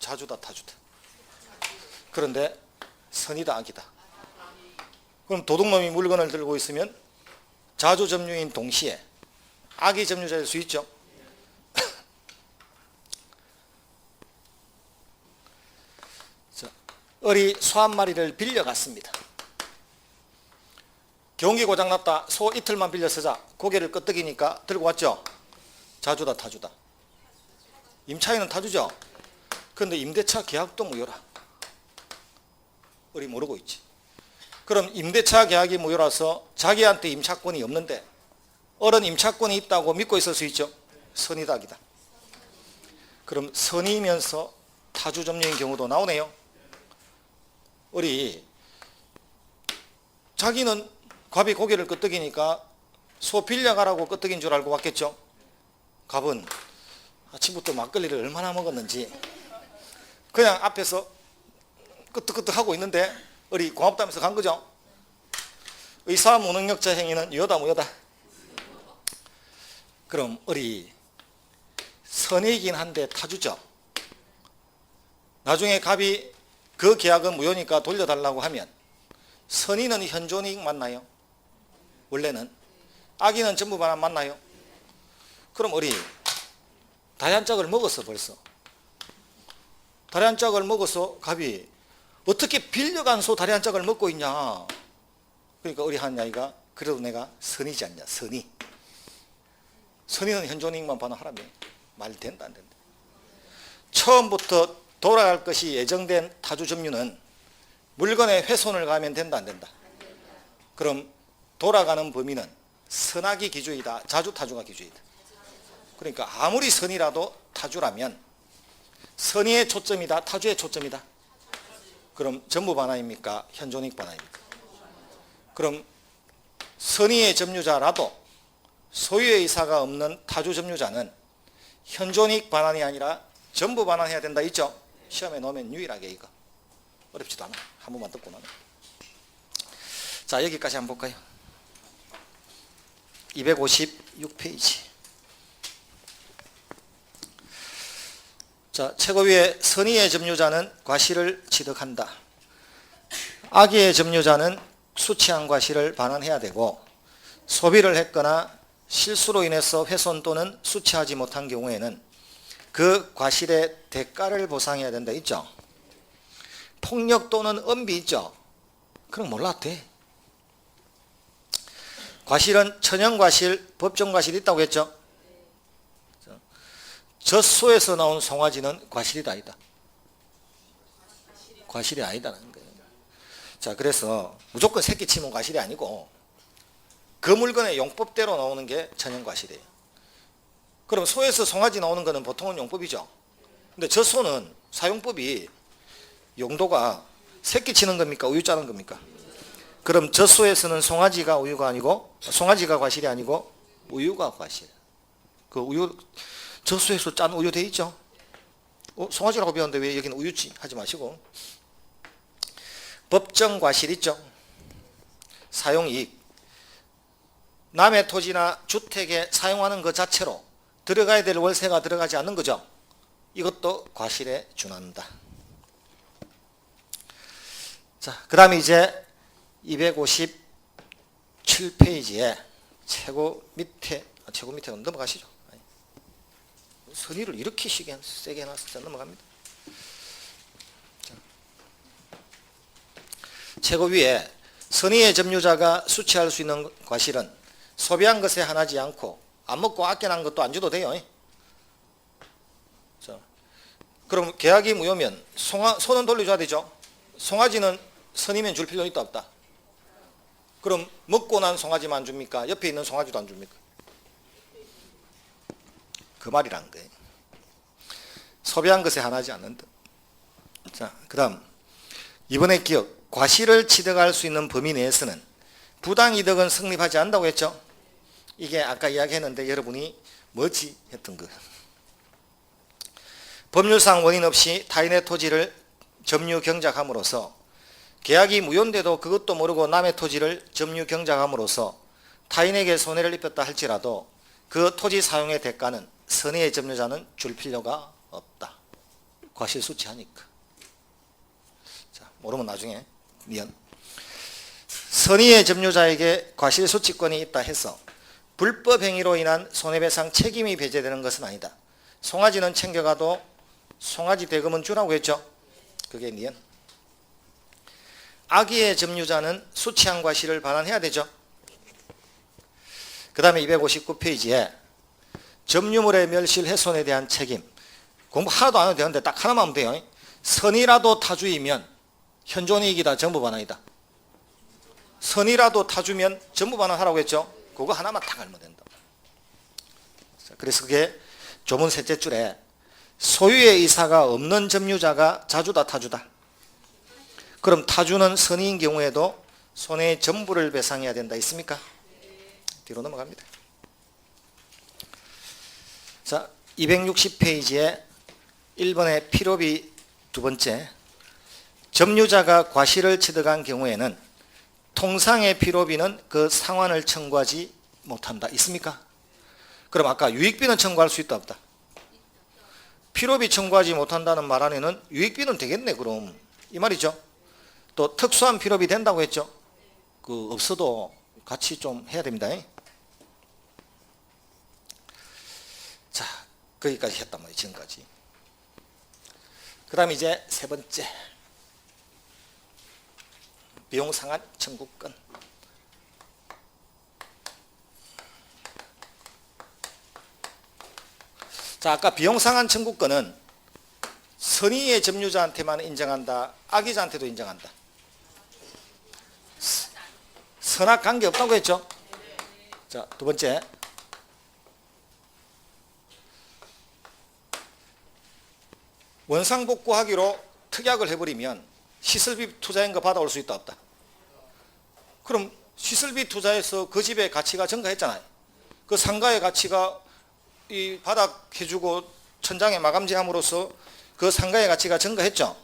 자주다 타주다. 그런데 선이다 악이다. 그럼 도둑놈이 물건을 들고 있으면 자주점유인 동시에 악의 점유자일 수 있죠. 을이 소 한 마리를 빌려갔습니다. 경기 고장났다. 소 이틀만 빌려 쓰자. 고개를 끄덕이니까 들고 왔죠. 자주다 타주다? 임차인은 타주죠. 그런데 임대차 계약도 무효라. 을이 모르고 있지. 그럼 임대차 계약이 무효라서 자기한테 임차권이 없는데 을은 임차권이 있다고 믿고 있을 수 있죠. 선이다 악이다? 그럼 선이면서 타주점유인 경우도 나오네요. 을이 자기는 갑이 고개를 끄덕이니까 소 빌려가라고 끄덕인 줄 알고 왔겠죠. 갑은 아침부터 막걸리를 얼마나 먹었는지 그냥 앞에서 끄덕끄덕 하고 있는데 을이 고맙다면서 간 거죠. 의사 무능력자 행위는 유효다 무효다? 그럼 을이 선이긴 한데 타주죠. 나중에 갑이 그 계약은 무효니까 돌려달라고 하면 선의는 현존이익 맞나요? 원래는. 아기는 전부 반환 맞나요? 그럼 우리 다리 한 짝을 먹었어 벌써. 다리 한 짝을 먹어서 갑이 어떻게 빌려간 소 다리 한 짝을 먹고 있냐. 그러니까 우리 한 아이가 그래도 내가 선이지 않냐. 선이. 선이는 현존이익만 반환하라며. 말 된다 안 된다. 처음부터 돌아갈 것이 예정된 타주 점유는 물건의 훼손을 가하면 된다 안 된다. 그럼 돌아가는 범위는 선악이 기주이다. 자주 타주가 기주이다. 그러니까 아무리 선이라도 타주라면 선의의 초점이다. 타주의 초점이다. 그럼 전부 반환입니까? 현존이익 반환입니까? 그럼 선의의 점유자라도 소유의 의사가 없는 타주 점유자는 현존이익 반환이 아니라 전부 반환해야 된다 있죠? 시험에 넣으면 유일하게 이거. 어렵지도 않아. 한 번만 듣고 나면. 자, 여기까지 한번 볼까요? 256페이지. 자, 최고위의 선의의 점유자는 과실을 취득한다. 악의의 점유자는 수취한 과실을 반환해야 되고, 소비를 했거나 실수로 인해서 훼손 또는 수취하지 못한 경우에는 그 과실의 대가를 보상해야 된다 있죠. 폭력 또는 엄비 있죠. 그럼 몰라도 과실은 천연과실, 법정과실이 있다고 했죠. 젖소에서 나온 송아지는 과실이다 아니다. 과실이 아니다는 거예요. 자, 그래서 무조건 새끼 치면 과실이 아니고 그 물건의 용법대로 나오는 게 천연과실이에요. 그럼 소에서 송아지 나오는 거는 보통은 용법이죠. 근데 젖소는 사용법이 용도가 새끼 치는 겁니까? 우유 짜는 겁니까? 그럼 젖소에서는 송아지가 우유가 아니고, 송아지가 과실이 아니고 우유가 과실. 그 우유 젖소에서 짠 우유 돼 있죠. 송아지라고 배웠는데 왜 여기는 우유지? 하지 마시고. 법정 과실 있죠. 사용이익. 남의 토지나 주택에 사용하는 것 자체로 들어가야 될 월세가 들어가지 않는 거죠. 이것도 과실에 준한다. 자, 그 다음에 이제 257페이지에 최고 밑에 넘어가시죠. 선의를 이렇게 세게 해놨을 넘어갑니다. 자, 최고 위에 선의의 점유자가 수취할 수 있는 과실은 소비한 것에 한하지 않고 안 먹고 아껴난 것도 안 줘도 돼요. 자, 그럼 계약이 무효면 소는 돌려줘야 되죠. 송아지는 선이면 줄 필요는 있다 없다? 그럼 먹고 난 송아지만 안 줍니까? 옆에 있는 송아지도 안 줍니까? 그 말이란 거예요. 소비한 것에 한하지 않는다. 자, 그 다음 이번에 기억. 과실을 취득할 수 있는 범위 내에서는 부당이득은 성립하지 않는다고 했죠. 이게 아까 이야기했는데 여러분이 뭐지? 했던 거. 법률상 원인 없이 타인의 토지를 점유 경작함으로써 계약이 무효인데도 그것도 모르고 남의 토지를 점유 경작함으로써 타인에게 손해를 입혔다 할지라도 그 토지 사용의 대가는 선의의 점유자는 줄 필요가 없다. 과실 수취하니까. 자, 모르면 나중에 미연. 선의의 점유자에게 과실 수취권이 있다 해서 불법 행위로 인한 손해배상 책임이 배제되는 것은 아니다. 송아지는 챙겨가도 송아지 대금은 주라고 했죠. 그게 미연. 악의의 점유자는 수취한 과실을 반환해야 되죠. 그 다음에 259페이지에 점유물의 멸실 훼손에 대한 책임. 공부 하나도 안 해도 되는데 딱 하나만 하면 돼요. 선이라도 타주이면 현존이익이다. 전부 반환이다. 선이라도 타주면 전부 반환하라고 했죠. 그거 하나만 딱 알면 된다. 그래서 그게 조문 셋째 줄에 소유의 의사가 없는 점유자가 자주다 타주다. 그럼 타주는 선의인 경우에도 손해의 전부를 배상해야 된다 있습니까? 뒤로 넘어갑니다. 자, 260페이지에 1번의 필요비 두 번째. 점유자가 과실을 취득한 경우에는 통상의 필요비는 그 상환을 청구하지 못한다. 있습니까? 그럼 아까 유익비는 청구할 수 있다 없다? 필요비 청구하지 못한다는 말 안에는 유익비는 되겠네 그럼. 이 말이죠. 또 특수한 필요비 된다고 했죠. 그 없어도 같이 좀 해야 됩니다. 거기까지 했단 말이에요. 지금까지. 그 다음에 이제 세 번째, 비용 상한 청구권. 자, 아까 비용 상한 청구권은 선의의 점유자한테만 인정한다, 악의자한테도 인정한다. 선악 관계 없다고 했죠. 자, 두 번째, 원상복구하기로 특약을 해버리면 시설비 투자인 거 받아올 수 있다 없다. 그럼 시설비 투자해서 그 집의 가치가 증가했잖아요. 그 상가의 가치가 이 바닥 해주고 천장에 마감재함으로써 그 상가의 가치가 증가했죠.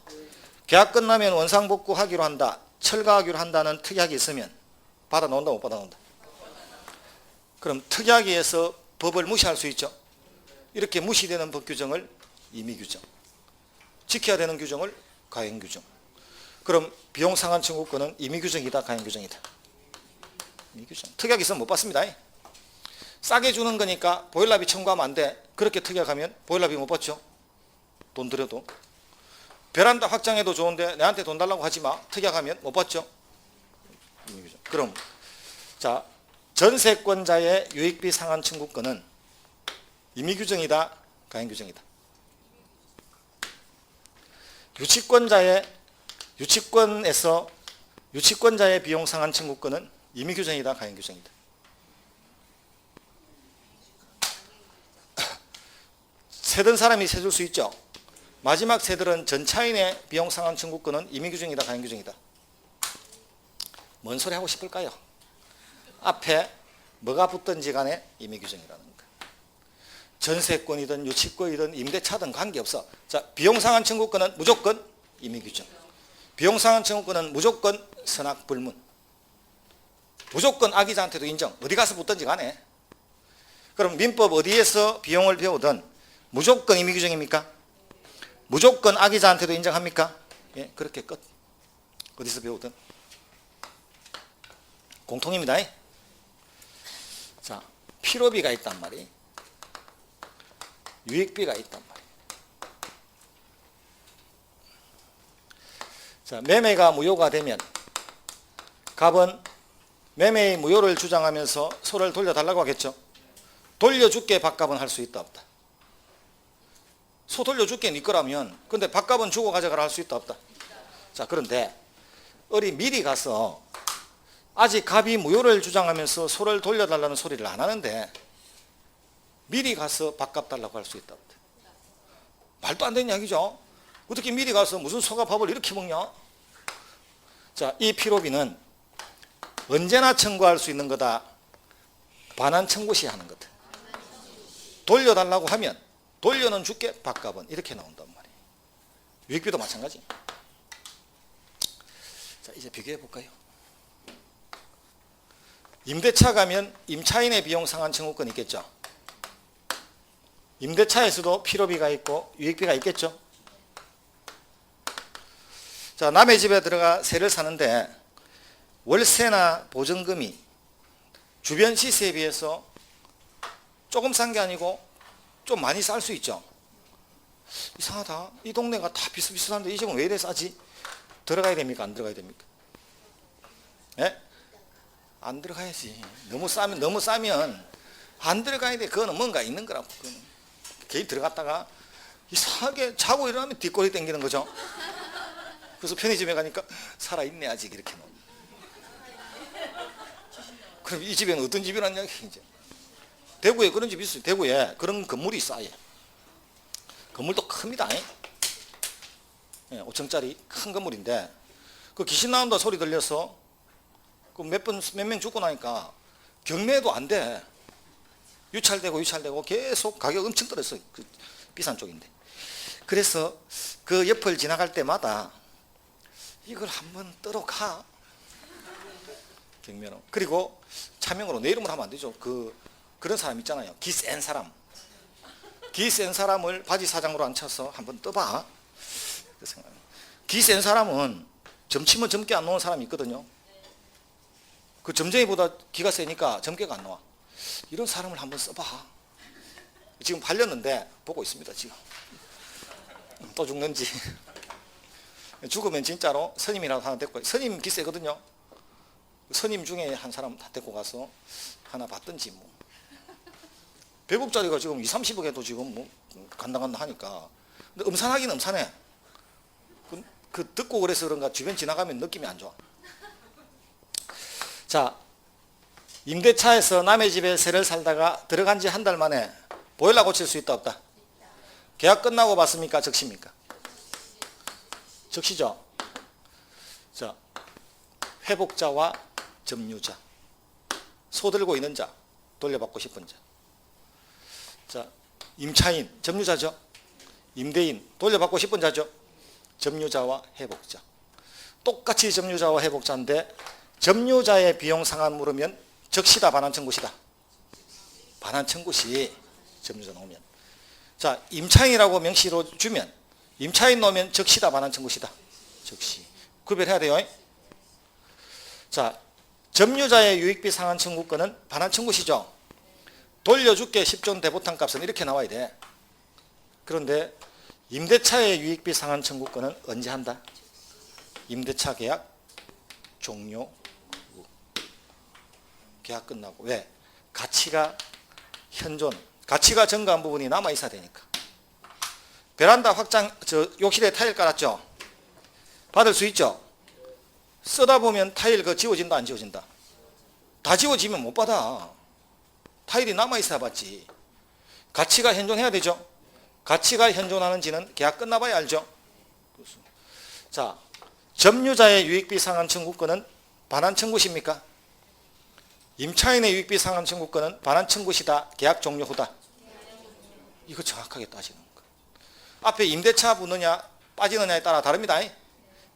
계약 끝나면 원상복구하기로 한다, 철거하기로 한다는 특약이 있으면 받아 놓는다, 못 받아 놓는다. 그럼 특약에서 법을 무시할 수 있죠. 이렇게 무시되는 법 규정을 임의규정, 지켜야 되는 규정을 가행규정. 그럼 비용 상한 청구권은 임의규정이다, 가행규정이다. 임의규정. 특약 있으면 못 받습니다. 싸게 주는 거니까 보일러비 청구하면 안 돼. 그렇게 특약하면 보일러비 못 받죠. 돈 들여도. 베란다 확장해도 좋은데 내한테 돈 달라고 하지 마. 특약하면 못 받죠. 임의규정. 그럼 자, 전세권자의 유익비 상한 청구권은 임의규정이다, 가행규정이다. 유치권자의 비용 상한 청구권은 임의규정이다, 가행규정이다. 세든 사람이 세줄 수 있죠. 마지막 세들은 전차인의 비용 상한 청구권은 임의규정이다, 가행규정이다. 뭔 소리 하고 싶을까요? 앞에 뭐가 붙든지 간에 임의규정이라는 거. 전세권이든 유치권이든 임대차든 관계없어. 자, 비용 상한 청구권은 무조건 임의규정. 비용 상한 청구권은 무조건 선악불문. 무조건 악의자한테도 인정. 어디 가서 붙든지 간에. 그럼 민법 어디에서 비용을 배우든 무조건 임의규정입니까? 무조건 악의자한테도 인정합니까? 예, 그렇게 끝. 어디서 배우든. 공통입니다. 자, 필요비가 있단 말이에요. 유익비가 있단 말이에요. 자, 매매가 무효가 되면 갑은 매매의 무효를 주장하면서 소를 돌려달라고 하겠죠. 돌려줄게 밥값은 할 수 있다 없다. 소 돌려줄게 네 거라면 근데 밥값은 주고 가져가라 할 수 있다 없다. 자, 그런데 어리 미리 가서 아직 갑이 무효를 주장하면서 소를 돌려달라는 소리를 안 하는데 미리 가서 밥값 달라고 할 수 있다 없다. 말도 안 되는 이야기죠. 어떻게 미리 가서 무슨 소가 밥을 이렇게 먹냐. 자, 이 필요비는 언제나 청구할 수 있는 거다, 반환 청구 시 하는 거다. 돌려달라고 하면 돌려는 줄게 밥값은 이렇게 나온단 말이에요. 유익비도 마찬가지. 자, 이제 비교해 볼까요? 임대차 가면 임차인의 비용 상한 청구권 있겠죠. 임대차에서도 필요비가 있고 유익비가 있겠죠. 자, 남의 집에 들어가 세를 사는데 월세나 보증금이 주변 시세에 비해서 조금 싼 게 아니고 좀 많이 쌀 수 있죠. 이상하다. 이 동네가 다 비슷비슷한데 이 집은 왜 이래 싸지? 들어가야 됩니까? 안 들어가야 됩니까? 예? 안 들어가야지. 너무 싸면 안 들어가야 돼. 그거는 뭔가 있는 거라고. 괜히 들어갔다가 이상하게 자고 일어나면 뒷골이 땡기는 거죠. 그래서 편의점에 가니까 살아있네 아직 이렇게 놓은. 그럼 이 집에는 어떤 집이란 이야기죠. 대구에 그런 집이 있어요. 대구에 그런 건물이 싸요. 건물도 큽니다. 5층짜리 큰 건물인데 그 귀신 나온다 소리 들려서 그 몇 명 죽고 나니까 경매도 안 돼. 유찰되고 계속 가격 엄청 떨어졌어요. 그 비싼 쪽인데. 그래서 그 옆을 지나갈 때마다 이걸 한번 떨어가. 경매로. 그리고 차명으로 내 이름을 하면 안 되죠. 그런 사람 있잖아요. 기 센 사람. 기 센 사람을 바지 사장으로 앉혀서 한번 떠봐. 기 센 사람은 점치면 점괘 안 나오는 사람이 있거든요. 그 점쟁이보다 기가 세니까 점괘가 안 나와. 이런 사람을 한번 써봐. 지금 팔렸는데 보고 있습니다. 지금 또 죽는지. 죽으면 진짜로 스님이라도 하나 데리고, 스님 기세거든요. 스님 중에 한 사람 다 데리고 가서 하나 받든지 뭐. 100억짜리가 지금 20, 30억에도 지금 뭐 간당간당 하니까. 근데 음산하긴 음산해. 그 듣고 그래서 그런가 주변 지나가면 느낌이 안 좋아. 자, 임대차에서 남의 집에 세를 살다가 들어간 지 한 달 만에 보일러 고칠 수 있다 없다? 계약 끝나고 받습니까? 적십니까? 적시죠. 자, 회복자와 점유자, 소 들고 있는 자, 돌려받고 싶은 자. 자, 임차인, 점유자죠. 임대인, 돌려받고 싶은 자죠. 점유자와 회복자. 똑같이 점유자와 회복자인데 점유자의 비용 상환 물으면 적시다, 반환 청구시다? 반환 청구시. 점유자 놓으면. 자, 임차인이라고 명시로 주면 임차인 놓으면 적시다, 반환 청구시다? 적시. 구별해야 돼요. 자, 점유자의 유익비 상환 청구권은 반환 청구시죠. 돌려줄게 10조 대보탕 값은 이렇게 나와야 돼. 그런데 임대차의 유익비 상환 청구권은 언제 한다? 임대차 계약 종료 후. 계약 끝나고. 왜? 가치가 현존, 가치가 증가한 부분이 남아 있어야 되니까. 베란다 확장, 욕실에 타일 깔았죠? 받을 수 있죠? 쓰다 보면 타일 그 지워진다, 안 지워진다? 다 지워지면 못 받아. 타일이 남아 있어야 받지. 가치가 현존해야 되죠? 가치가 현존하는지는 계약 끝나봐야 알죠? 자, 점유자의 유익비 상환 청구권은 반환 청구시입니까? 임차인의 유익비 상환 청구권은 반환 청구시다, 계약 종료 후다? 이거 정확하게 따지는 거. 앞에 임대차 붙느냐 빠지느냐에 따라 다릅니다.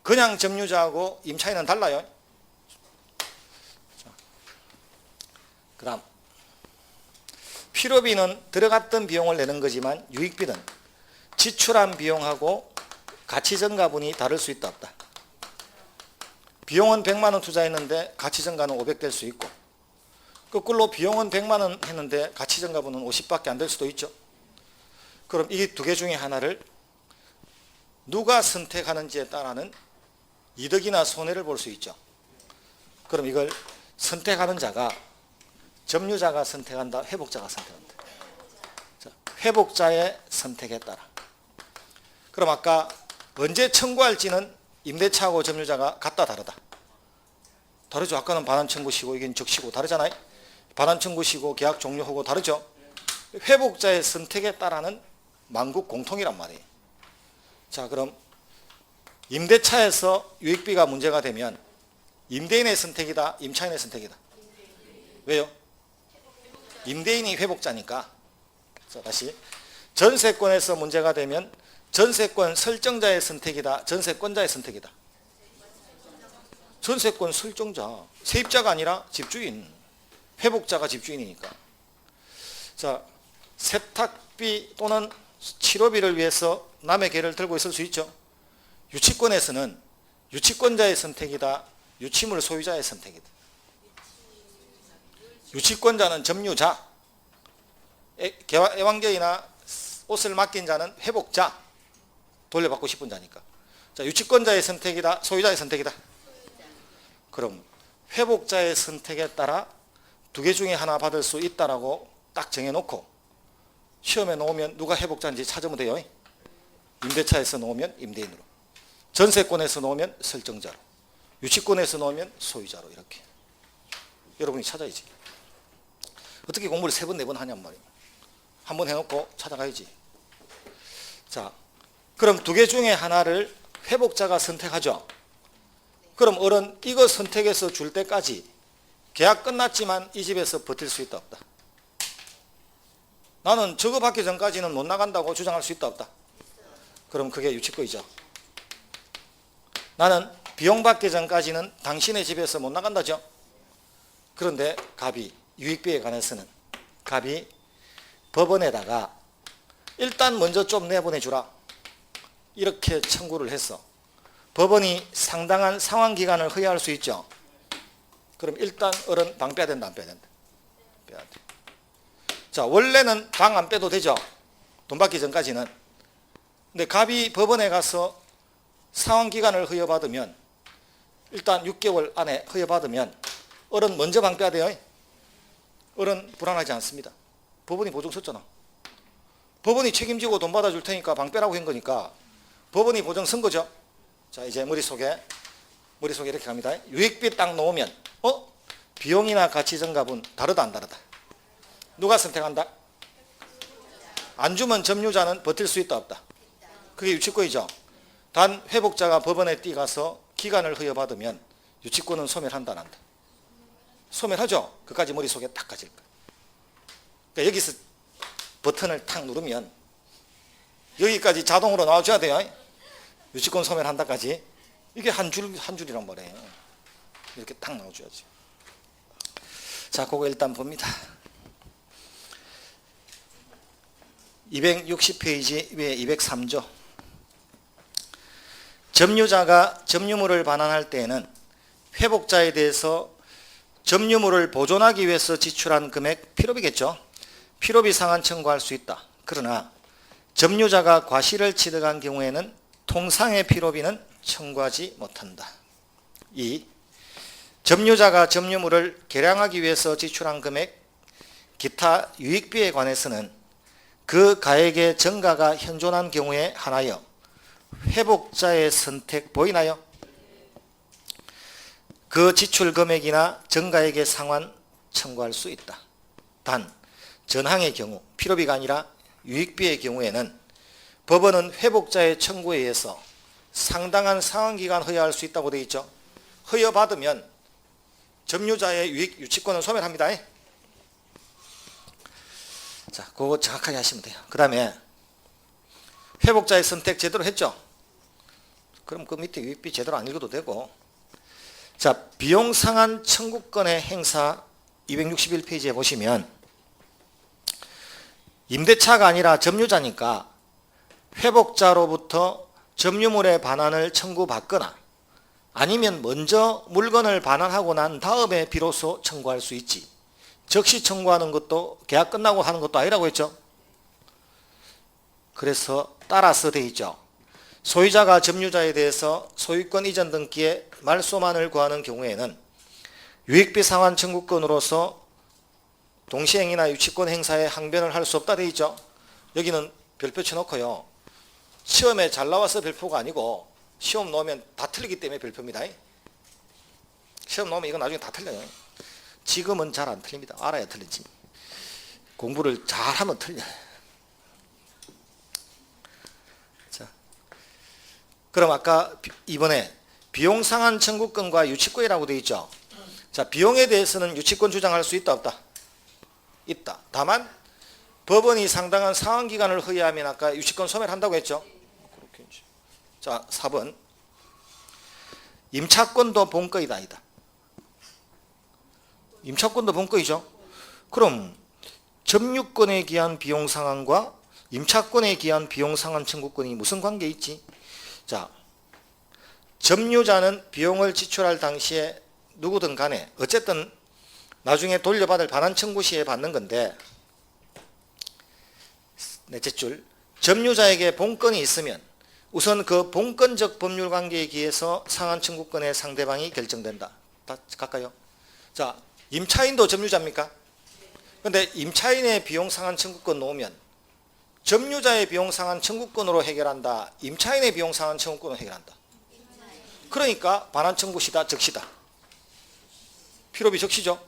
그냥 점유자하고 임차인은 달라요. 그 다음, 필요비는 들어갔던 비용을 내는 거지만 유익비는 지출한 비용하고 가치 증가분이 다를 수 있다 없다? 비용은 100만 원 투자했는데 가치 증가는 500 될 수 있고, 거꾸로 비용은 100만 원 했는데 가치 증가분은 50밖에 안 될 수도 있죠. 그럼 이 두 개 중에 하나를 누가 선택하는지에 따라는 이득이나 손해를 볼 수 있죠. 그럼 이걸 선택하는 자가 점유자가 선택한다, 회복자가 선택한다? 자, 회복자의 선택에 따라. 그럼 아까 언제 청구할지는 임대차하고 점유자가 같다, 다르다? 다르죠. 아까는 반환 청구시고 이건 적시고 다르잖아요. 반환 청구시고 계약 종료하고 다르죠. 회복자의 선택에 따라는 만국 공통이란 말이에요. 자, 그럼 임대차에서 유익비가 문제가 되면 임대인의 선택이다, 임차인의 선택이다? 왜요? 임대인이 회복자니까. 자, 다시. 전세권에서 문제가 되면 전세권 설정자의 선택이다, 전세권자의 선택이다? 전세권 설정자, 세입자가 아니라 집주인, 회복자가 집주인이니까. 자, 세탁비 또는 치료비를 위해서 남의 개를 들고 있을 수 있죠. 유치권에서는 유치권자의 선택이다, 유치물 소유자의 선택이다? 유치권자는 점유자, 애완견이나 옷을 맡긴 자는 회복자, 돌려받고 싶은 자니까. 자, 유치권자의 선택이다, 소유자의 선택이다? 그럼 회복자의 선택에 따라 두 개 중에 하나 받을 수 있다라고 딱 정해놓고 시험에 놓으면 누가 회복자인지 찾으면 돼요. 임대차에서 놓으면 임대인으로, 전세권에서 놓으면 설정자로, 유치권에서 놓으면 소유자로, 이렇게 여러분이 찾아야지. 어떻게 공부를 3번, 4번 하냔 말이에요. 한 번 해놓고 찾아가야지. 자, 그럼 두 개 중에 하나를 회복자가 선택하죠. 그럼 어른 이거 선택해서 줄 때까지 계약 끝났지만 이 집에서 버틸 수 있다 없다? 나는 저거 받기 전까지는 못 나간다고 주장할 수 있다 없다? 그럼 그게 유치권이죠. 나는 비용 받기 전까지는 당신의 집에서 못 나간다죠. 그런데 갑이 유익비에 관해서는 갑이 법원에다가 일단 먼저 좀 내보내주라 이렇게 청구를 했어. 법원이 상당한 상환기간을 허용할 수 있죠. 그럼 일단 어른 방 빼야 된다, 안 빼야 된다? 빼야 돼. 자, 원래는 방 안 빼도 되죠. 돈 받기 전까지는. 근데 갑이 법원에 가서 상환기간을 허여받으면, 일단 6개월 안에 허여받으면 어른 먼저 방 빼야 돼요. 어른 불안하지 않습니다. 법원이 보증 섰잖아. 법원이 책임지고 돈 받아줄 테니까 방 빼라고 한 거니까 법원이 보증 선 거죠. 자, 이제 머릿속에 이렇게 갑니다. 유익비 딱 놓으면 비용이나 가치 증가분 다르다 안 다르다? 누가 선택한다? 안 주면 점유자는 버틸 수 있다 없다? 그게 유치권이죠. 단 회복자가 법원에 뛰가서 기간을 허여받으면 유치권은 소멸한다 안 한다? 소멸하죠. 그까지 머릿속에 딱 가질 거야. 그러니까 여기서 버튼을 탁 누르면 여기까지 자동으로 나와줘야 돼요. 유치권 소멸한다까지. 이게 한 줄이란 말이에요. 이렇게 딱 나와줘야지. 자, 그거 일단 봅니다. 260페이지 위에 203조. 점유자가 점유물을 반환할 때에는 회복자에 대해서 점유물을 보존하기 위해서 지출한 금액 필요비겠죠. 필요비 상환 청구할 수 있다. 그러나 점유자가 과실을 취득한 경우에는 통상의 필요비는 청구하지 못한다. 2. 점유자가 점유물을 개량하기 위해서 지출한 금액, 기타 유익비에 관해서는 그 가액의 증가가 현존한 경우에 한하여 회복자의 선택 보이나요? 그 지출 금액이나 증가액의 상환 청구할 수 있다. 단 전항의 경우, 필요비가 아니라 유익비의 경우에는 법원은 회복자의 청구에 의해서 상당한 상환기간 허여할 수 있다고 되어 있죠. 허여받으면 점유자의 유치권은 소멸합니다. 자, 그거 정확하게 하시면 돼요. 그 다음에 회복자의 선택 제대로 했죠. 그럼 그 밑에 유익비 제대로 안 읽어도 되고. 자, 비용 상환 청구권의 행사 261페이지에 보시면 임대차가 아니라 점유자니까 회복자로부터 점유물의 반환을 청구받거나 아니면 먼저 물건을 반환하고 난 다음에 비로소 청구할 수 있지. 즉시 청구하는 것도 계약 끝나고 하는 것도 아니라고 했죠. 그래서 따라서 돼 있죠. 소유자가 점유자에 대해서 소유권 이전 등기에 말소만을 구하는 경우에는 유익비 상환 청구권으로서 동시행위나 유치권 행사에 항변을 할 수 없다 돼 있죠. 여기는 별표 쳐놓고요. 시험에 잘 나와서 별표가 아니고 시험 놓으면 다 틀리기 때문에 별표입니다. 시험 놓으면 이건 나중에 다 틀려요. 지금은 잘 안 틀립니다. 알아야 틀리지. 공부를 잘하면 틀려요. 자, 그럼 아까 이번에 비용 상환 청구권과 유치권이라고 되어 있죠. 자, 비용에 대해서는 유치권 주장할 수 있다 없다? 있다. 다만 법원이 상당한 상환기간을 허여하면 아까 유치권 소멸한다고 했죠. 자, 4번 임차권도 본거이다 아니다? 임차권도 본거이죠. 그럼 점유권에 기한 비용 상환과 임차권에 기한 비용 상환 청구권이 무슨 관계 있지? 자, 점유자는 비용을 지출할 당시에 누구든 간에 어쨌든 나중에 돌려받을 반환 청구 시에 받는 건데, 넷째 줄, 점유자에게 본건이 있으면 우선 그 본건적 법률 관계에 기해서 상환 청구권의 상대방이 결정된다. 다 갈까요? 자, 임차인도 점유자입니까? 그런데 임차인의 비용 상환 청구권 놓으면 점유자의 비용 상환 청구권으로 해결한다, 임차인의 비용 상환 청구권으로 해결한다. 그러니까 반환 청구 시다, 적시다. 필요비 적시죠.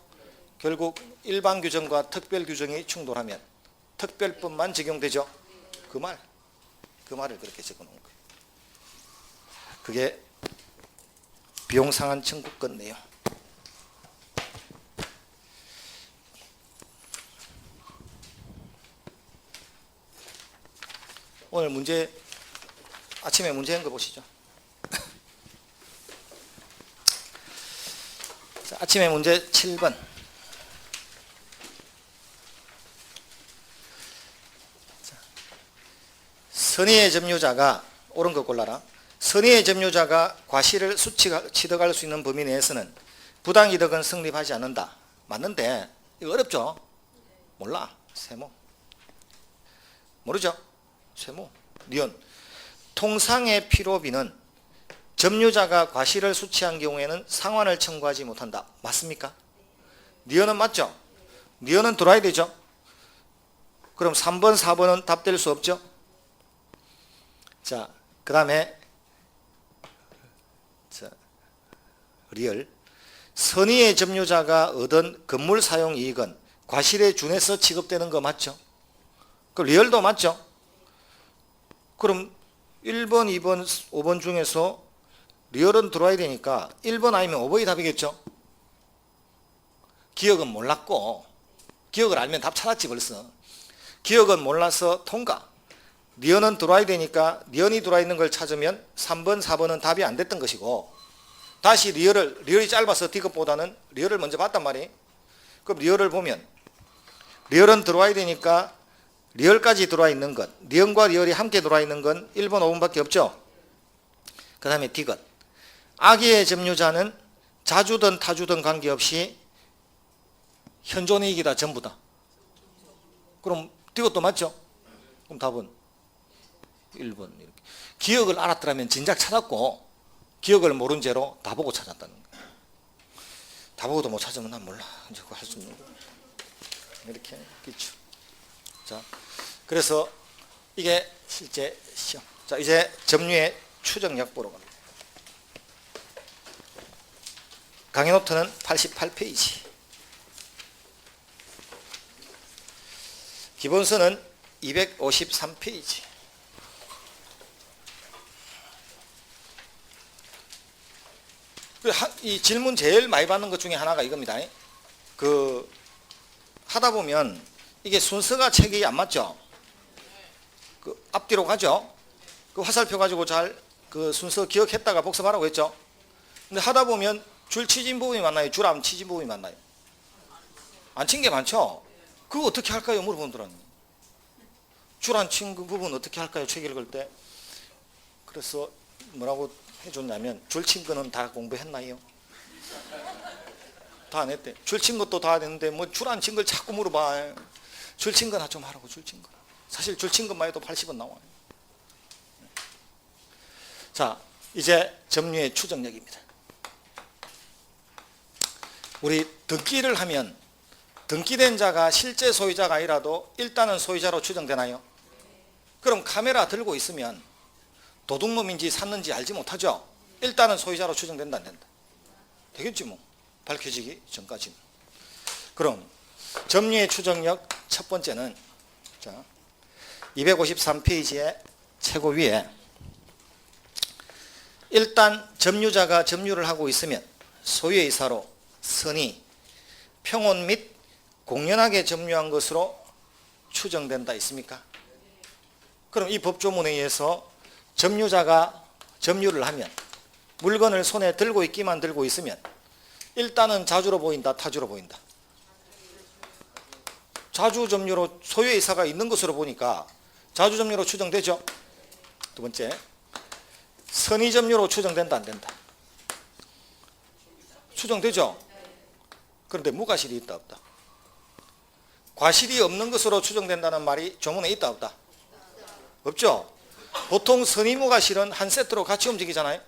결국 일반 규정과 특별 규정이 충돌하면 특별법만 적용되죠. 그 말을 그렇게 적어 놓은 거예요. 그게 비용 상환 청구권 내용. 오늘 문제, 아침에 문제한 거 보시죠. 자, 아침에 문제 7번. 선의의 점유자가, 옳은 거 골라라. 선의의 점유자가 과실을 취득할 수 있는 범위 내에서는 부당이득은 성립하지 않는다. 맞는데 이거 어렵죠? 몰라. 세모. 모르죠? 세모. 니은. 통상의 피로비는 점유자가 과실을 수취한 경우에는 상환을 청구하지 못한다. 맞습니까? 니은은 맞죠? 니은은 들어와야 되죠? 그럼 3번, 4번은 답될 수 없죠? 자, 그 다음에 리얼. 선의의 점유자가 얻은 건물 사용 이익은 과실에 준해서 지급되는 거 맞죠? 그 리얼도 맞죠? 그럼 1번, 2번, 5번 중에서 리얼은 들어와야 되니까 1번 아니면 5번이 답이겠죠? 기억은 몰랐고, 기억을 알면 답 찾았지 벌써. 기억은 몰라서 통과. 리얼은 들어와야 되니까 리얼이 들어와 있는 걸 찾으면 3번, 4번은 답이 안 됐던 것이고, 다시 리얼이 짧아서 D급보다는 리얼을 먼저 봤단 말이에요. 그럼 리얼을 보면 리얼은 들어와야 되니까 리얼까지 들어와 있는 것, 니은과 리얼이 함께 들어와 있는 건 1번, 5번밖에 없죠. 그 다음에 D것. 악의의 점유자는 자주든 타주든 관계없이 현존이익이다 전부 다. 그럼 D것도 맞죠? 그럼 답은 1번. 이렇게. 기억을 알았더라면 진작 찾았고, 기억을 모른 채로 다 보고 찾았다는 거예요. 다 보고도 못 찾으면 난 몰라. 이제 그거 할 수 없는 거예요. 이렇게 있죠. 자, 그래서 이게 실제 시험. 자, 이제 점유의 추정력 보러 갑니다. 강의 노트는 88페이지. 기본서는 253페이지. 이 질문 제일 많이 받는 것 중에 하나가 이겁니다. 하다 보면 이게 순서가 책이 안 맞죠? 앞뒤로 가죠? 화살표 가지고 잘 순서 기억했다가 복습하라고 했죠? 근데 하다 보면 줄 치진 부분이 맞나요? 줄 안 치진 부분이 맞나요? 안 친 게 많죠? 그거 어떻게 할까요? 물어보는 분들은. 줄 안 친 그 부분 어떻게 할까요? 책 읽을 때. 그래서 뭐라고 해줬냐면, 줄 친 거는 다 공부했나요? 다 안 했대. 줄 친 것도 다 했는데 뭐 줄 안 친 걸 자꾸 물어봐. 줄 친 거나 좀 하라고. 줄 친 거. 사실 줄 친 것만 해도 80원 나와요. 자, 이제 점유의 추정력입니다. 우리 등기를 하면 등기된 자가 실제 소유자가 아니라도 일단은 소유자로 추정되나요? 그럼 카메라 들고 있으면 도둑놈인지 샀는지 알지 못하죠? 일단은 소유자로 추정된다 안 된다? 되겠지 뭐. 밝혀지기 전까지는. 그럼 점유의 추정력 첫 번째는, 자, 253페이지의 최고 위에 일단 점유자가 점유를 하고 있으면 소유의 이사로 선의, 평온 및 공연하게 점유한 것으로 추정된다 있습니까? 그럼 이 법조문에 의해서 점유자가 점유를 하면 물건을 손에 들고 있기만 들고 있으면 일단은 자주로 보인다, 타주로 보인다? 자주 점유로 소유의 이사가 있는 것으로 보니까 자주 점유로 추정되죠. 두 번째, 선의 점유로 추정된다 안 된다? 추정되죠. 그런데 무과실이 있다 없다? 과실이 없는 것으로 추정된다는 말이 조문에 있다 없다? 없죠. 보통 선의 무과실은 한 세트로 같이 움직이잖아요.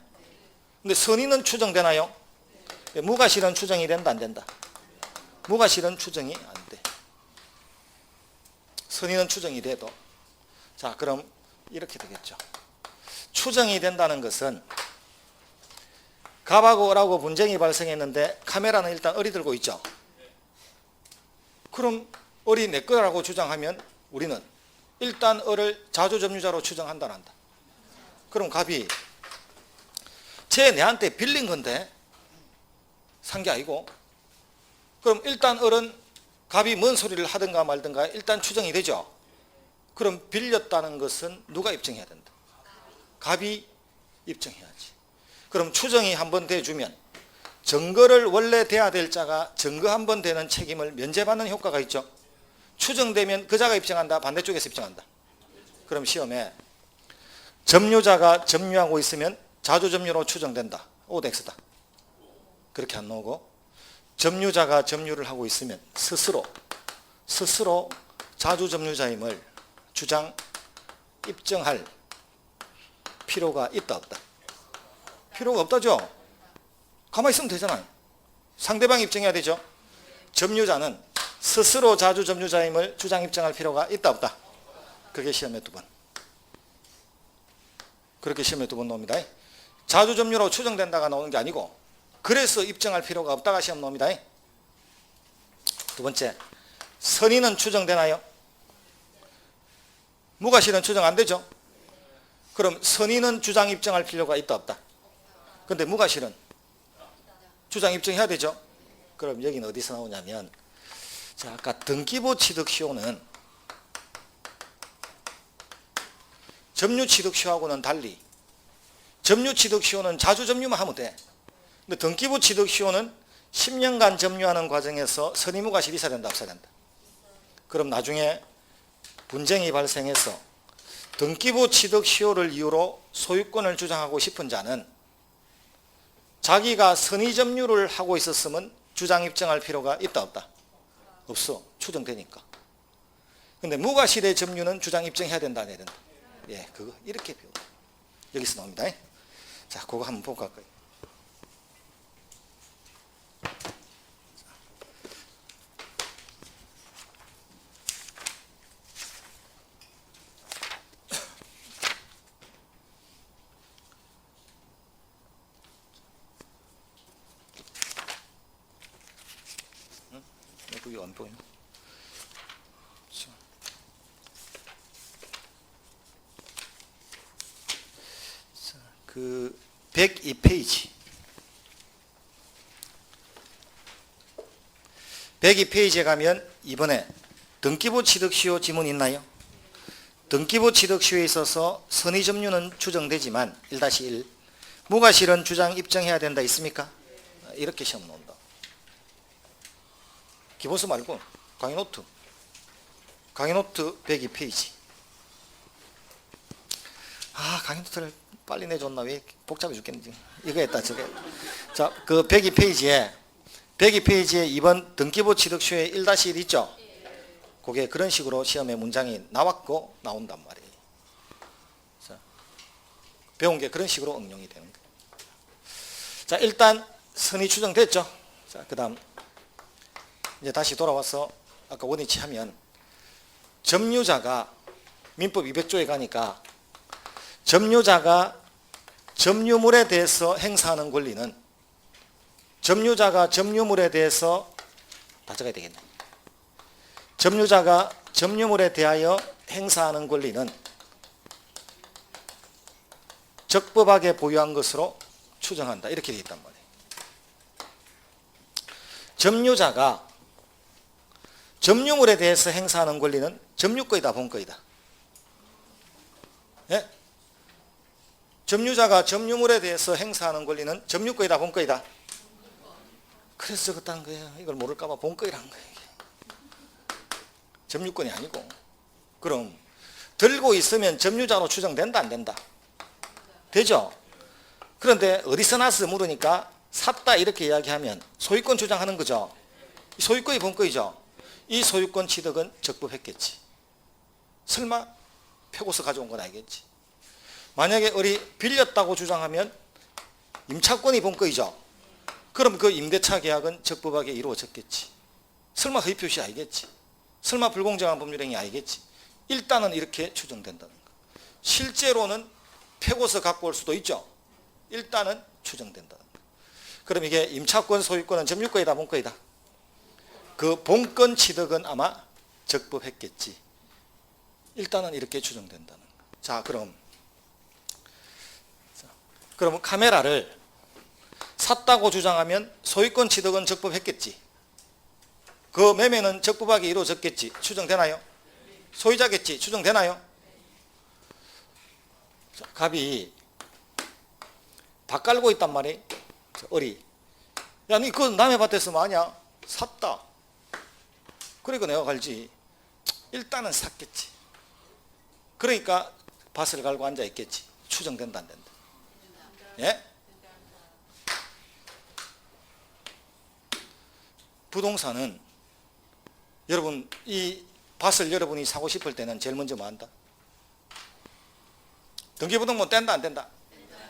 근데 선의는 추정되나요? 무과실은 추정이 된다 안 된다? 무과실은 추정이 안 돼. 선의는 추정이 돼도. 자, 그럼 이렇게 되겠죠. 추정이 된다는 것은 갑하고 을하고 분쟁이 발생했는데 카메라는 일단 을이 들고 있죠. 그럼 을이 내 거라고 주장하면 우리는 일단 을을 자주점유자로 추정한다 안 한다? 그럼 갑이 쟤 내한테 빌린 건데 산 게 아니고, 그럼 일단 을은 갑이 뭔 소리를 하든가 말든가 일단 추정이 되죠. 그럼 빌렸다는 것은 누가 입증해야 된다? 갑이 입증해야지. 그럼 추정이 한번 돼주면 증거를 원래 돼야 될 자가 증거 한번 되는 책임을 면제받는 효과가 있죠. 추정되면 그 자가 입증한다, 반대쪽에서 입증한다? 그럼 시험에 점유자가 점유하고 있으면 자주점유로 추정된다, OX다. 그렇게 안 나오고 점유자가 점유를 하고 있으면 스스로 자주점유자임을 주장 입증할 필요가 있다 없다? 필요가 없다죠. 가만히 있으면 되잖아요. 상대방이 입증해야 되죠. 점유자는 스스로 자주점유자임을 주장 입증할 필요가 있다 없다? 그게 시험에 2번. 그렇게 시험에 2번 나옵니다. 자주점유로 추정된다가 나오는 게 아니고 그래서 입증할 필요가 없다가 시험 나옵니다. 2번째, 선의는 추정되나요? 무과실은 추정 안 되죠. 그럼 선의는 주장 입증할 필요가 있다 없다? 근데 무과실은 주장 입증해야 되죠. 그럼 여기는 어디서 나오냐면, 자, 아까 등기부 취득시효는 점유취득시효하고는 달리 점유취득시효는 자주점유만 하면 돼. 근데 등기부 취득시효는 10년간 점유하는 과정에서 선의무과실이 있어야 된다 없어야 된다? 그럼 나중에 분쟁이 발생해서 등기부 취득시효를 이유로 소유권을 주장하고 싶은 자는 자기가 선의점유를 하고 있었으면 주장 입증할 필요가 있다 없다? 없어. 추정되니까. 근데 무과실의 점유는 주장 입증해야 된다 안 해야 된다? 예, 그거 이렇게 배워. 여기서 나옵니다. 자, 그거 한번 보고 갈까요? 그게 안 보이나? 그 102페이지 102페이지에 가면 이번에 등기부 취득시효 지문 있나요? 등기부 취득시효에 있어서 선의점유는 추정되지만 1-1 무과실은 주장 입증해야 된다 있습니까? 이렇게 시험 나온다. 기본서 말고 강의노트 102페이지. 강의노트를 빨리 내줬나? 왜 복잡해 죽겠는지. 이거 했다 저게. 자, 그 102페이지에 2번 등기부 취득시효의 1-1 있죠? 그게 그런 식으로 시험에 문장이 나왔고 나온단 말이에요. 자, 배운 게 그런 식으로 응용이 되는 거예요. 자, 일단 선의 추정됐죠? 자, 그 다음 이제 다시 돌아와서 아까 원위치 하면 점유자가 민법 200조에 가니까 점유자가 점유물에 대해서 행사하는 권리는 점유자가 점유물에 대해서 다 적어야 되겠네. 점유자가 점유물에 대하여 행사하는 권리는 적법하게 보유한 것으로 추정한다. 이렇게 되어 있단 말이에요. 점유자가 점유물에 대해서 행사하는 권리는 점유권이다 본권이다? 예? 점유자가 점유물에 대해서 행사하는 권리는 점유권이다 본권이다? 그래서 적었다는 거예요. 이걸 모를까 봐 본권이라는 거예요. 점유권이 아니고. 그럼 들고 있으면 점유자로 추정된다 안 된다? 되죠? 그런데 어디서 나서 물으니까 샀다 이렇게 이야기하면 소유권 주장하는 거죠. 소유권이 본권이죠. 이 소유권 취득은 적법했겠지. 설마 패고서 가져온 건 아니겠지. 만약에 우리 빌렸다고 주장하면 임차권이 본권이죠. 그럼 그 임대차 계약은 적법하게 이루어졌겠지. 설마 허위 표시 아니겠지. 설마 불공정한 법률행위 아니겠지. 일단은 이렇게 추정된다는 거. 실제로는 패고서 갖고 올 수도 있죠. 일단은 추정된다는 거. 그럼 이게 임차권 소유권은 점유권이다 본권이다? 그 본권 취득은 아마 적법했겠지. 일단은 이렇게 추정된다는 거. 자, 그럼 카메라를 샀다고 주장하면 소유권 취득은 적법했겠지. 그 매매는 적법하게 이루어졌겠지. 추정되나요? 소유자겠지. 추정되나요? 자, 갑이 다 깔고 있단 말이에요. 어리. 야, 니 그거 남의 밭에서 마냐? 샀다. 그러니까 내가 갈지. 일단은 샀겠지. 그러니까 밭을 갈고 앉아 있겠지. 추정된다 안 된다? 예? 부동산은 여러분 이 밭을 여러분이 사고 싶을 때는 제일 먼저 뭐 한다? 등기부등본 뗀다 안 뗀다?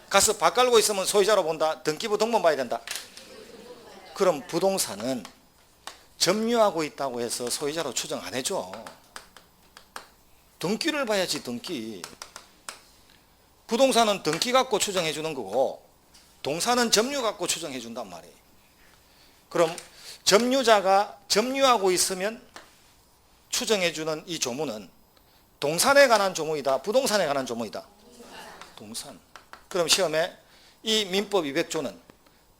가서 밭 깔고 있으면 소유자로 본다? 등기부등본 봐야 된다? 그럼 부동산은 점유하고 있다고 해서 소유자로 추정 안 해줘. 등기를 봐야지. 등기. 부동산은 등기 갖고 추정해 주는 거고 동산은 점유 갖고 추정해 준단 말이에요. 그럼 점유자가 점유하고 있으면 추정해 주는 이 조문은 동산에 관한 조문이다, 부동산에 관한 조문이다? 동산. 그럼 시험에 이 민법 200조는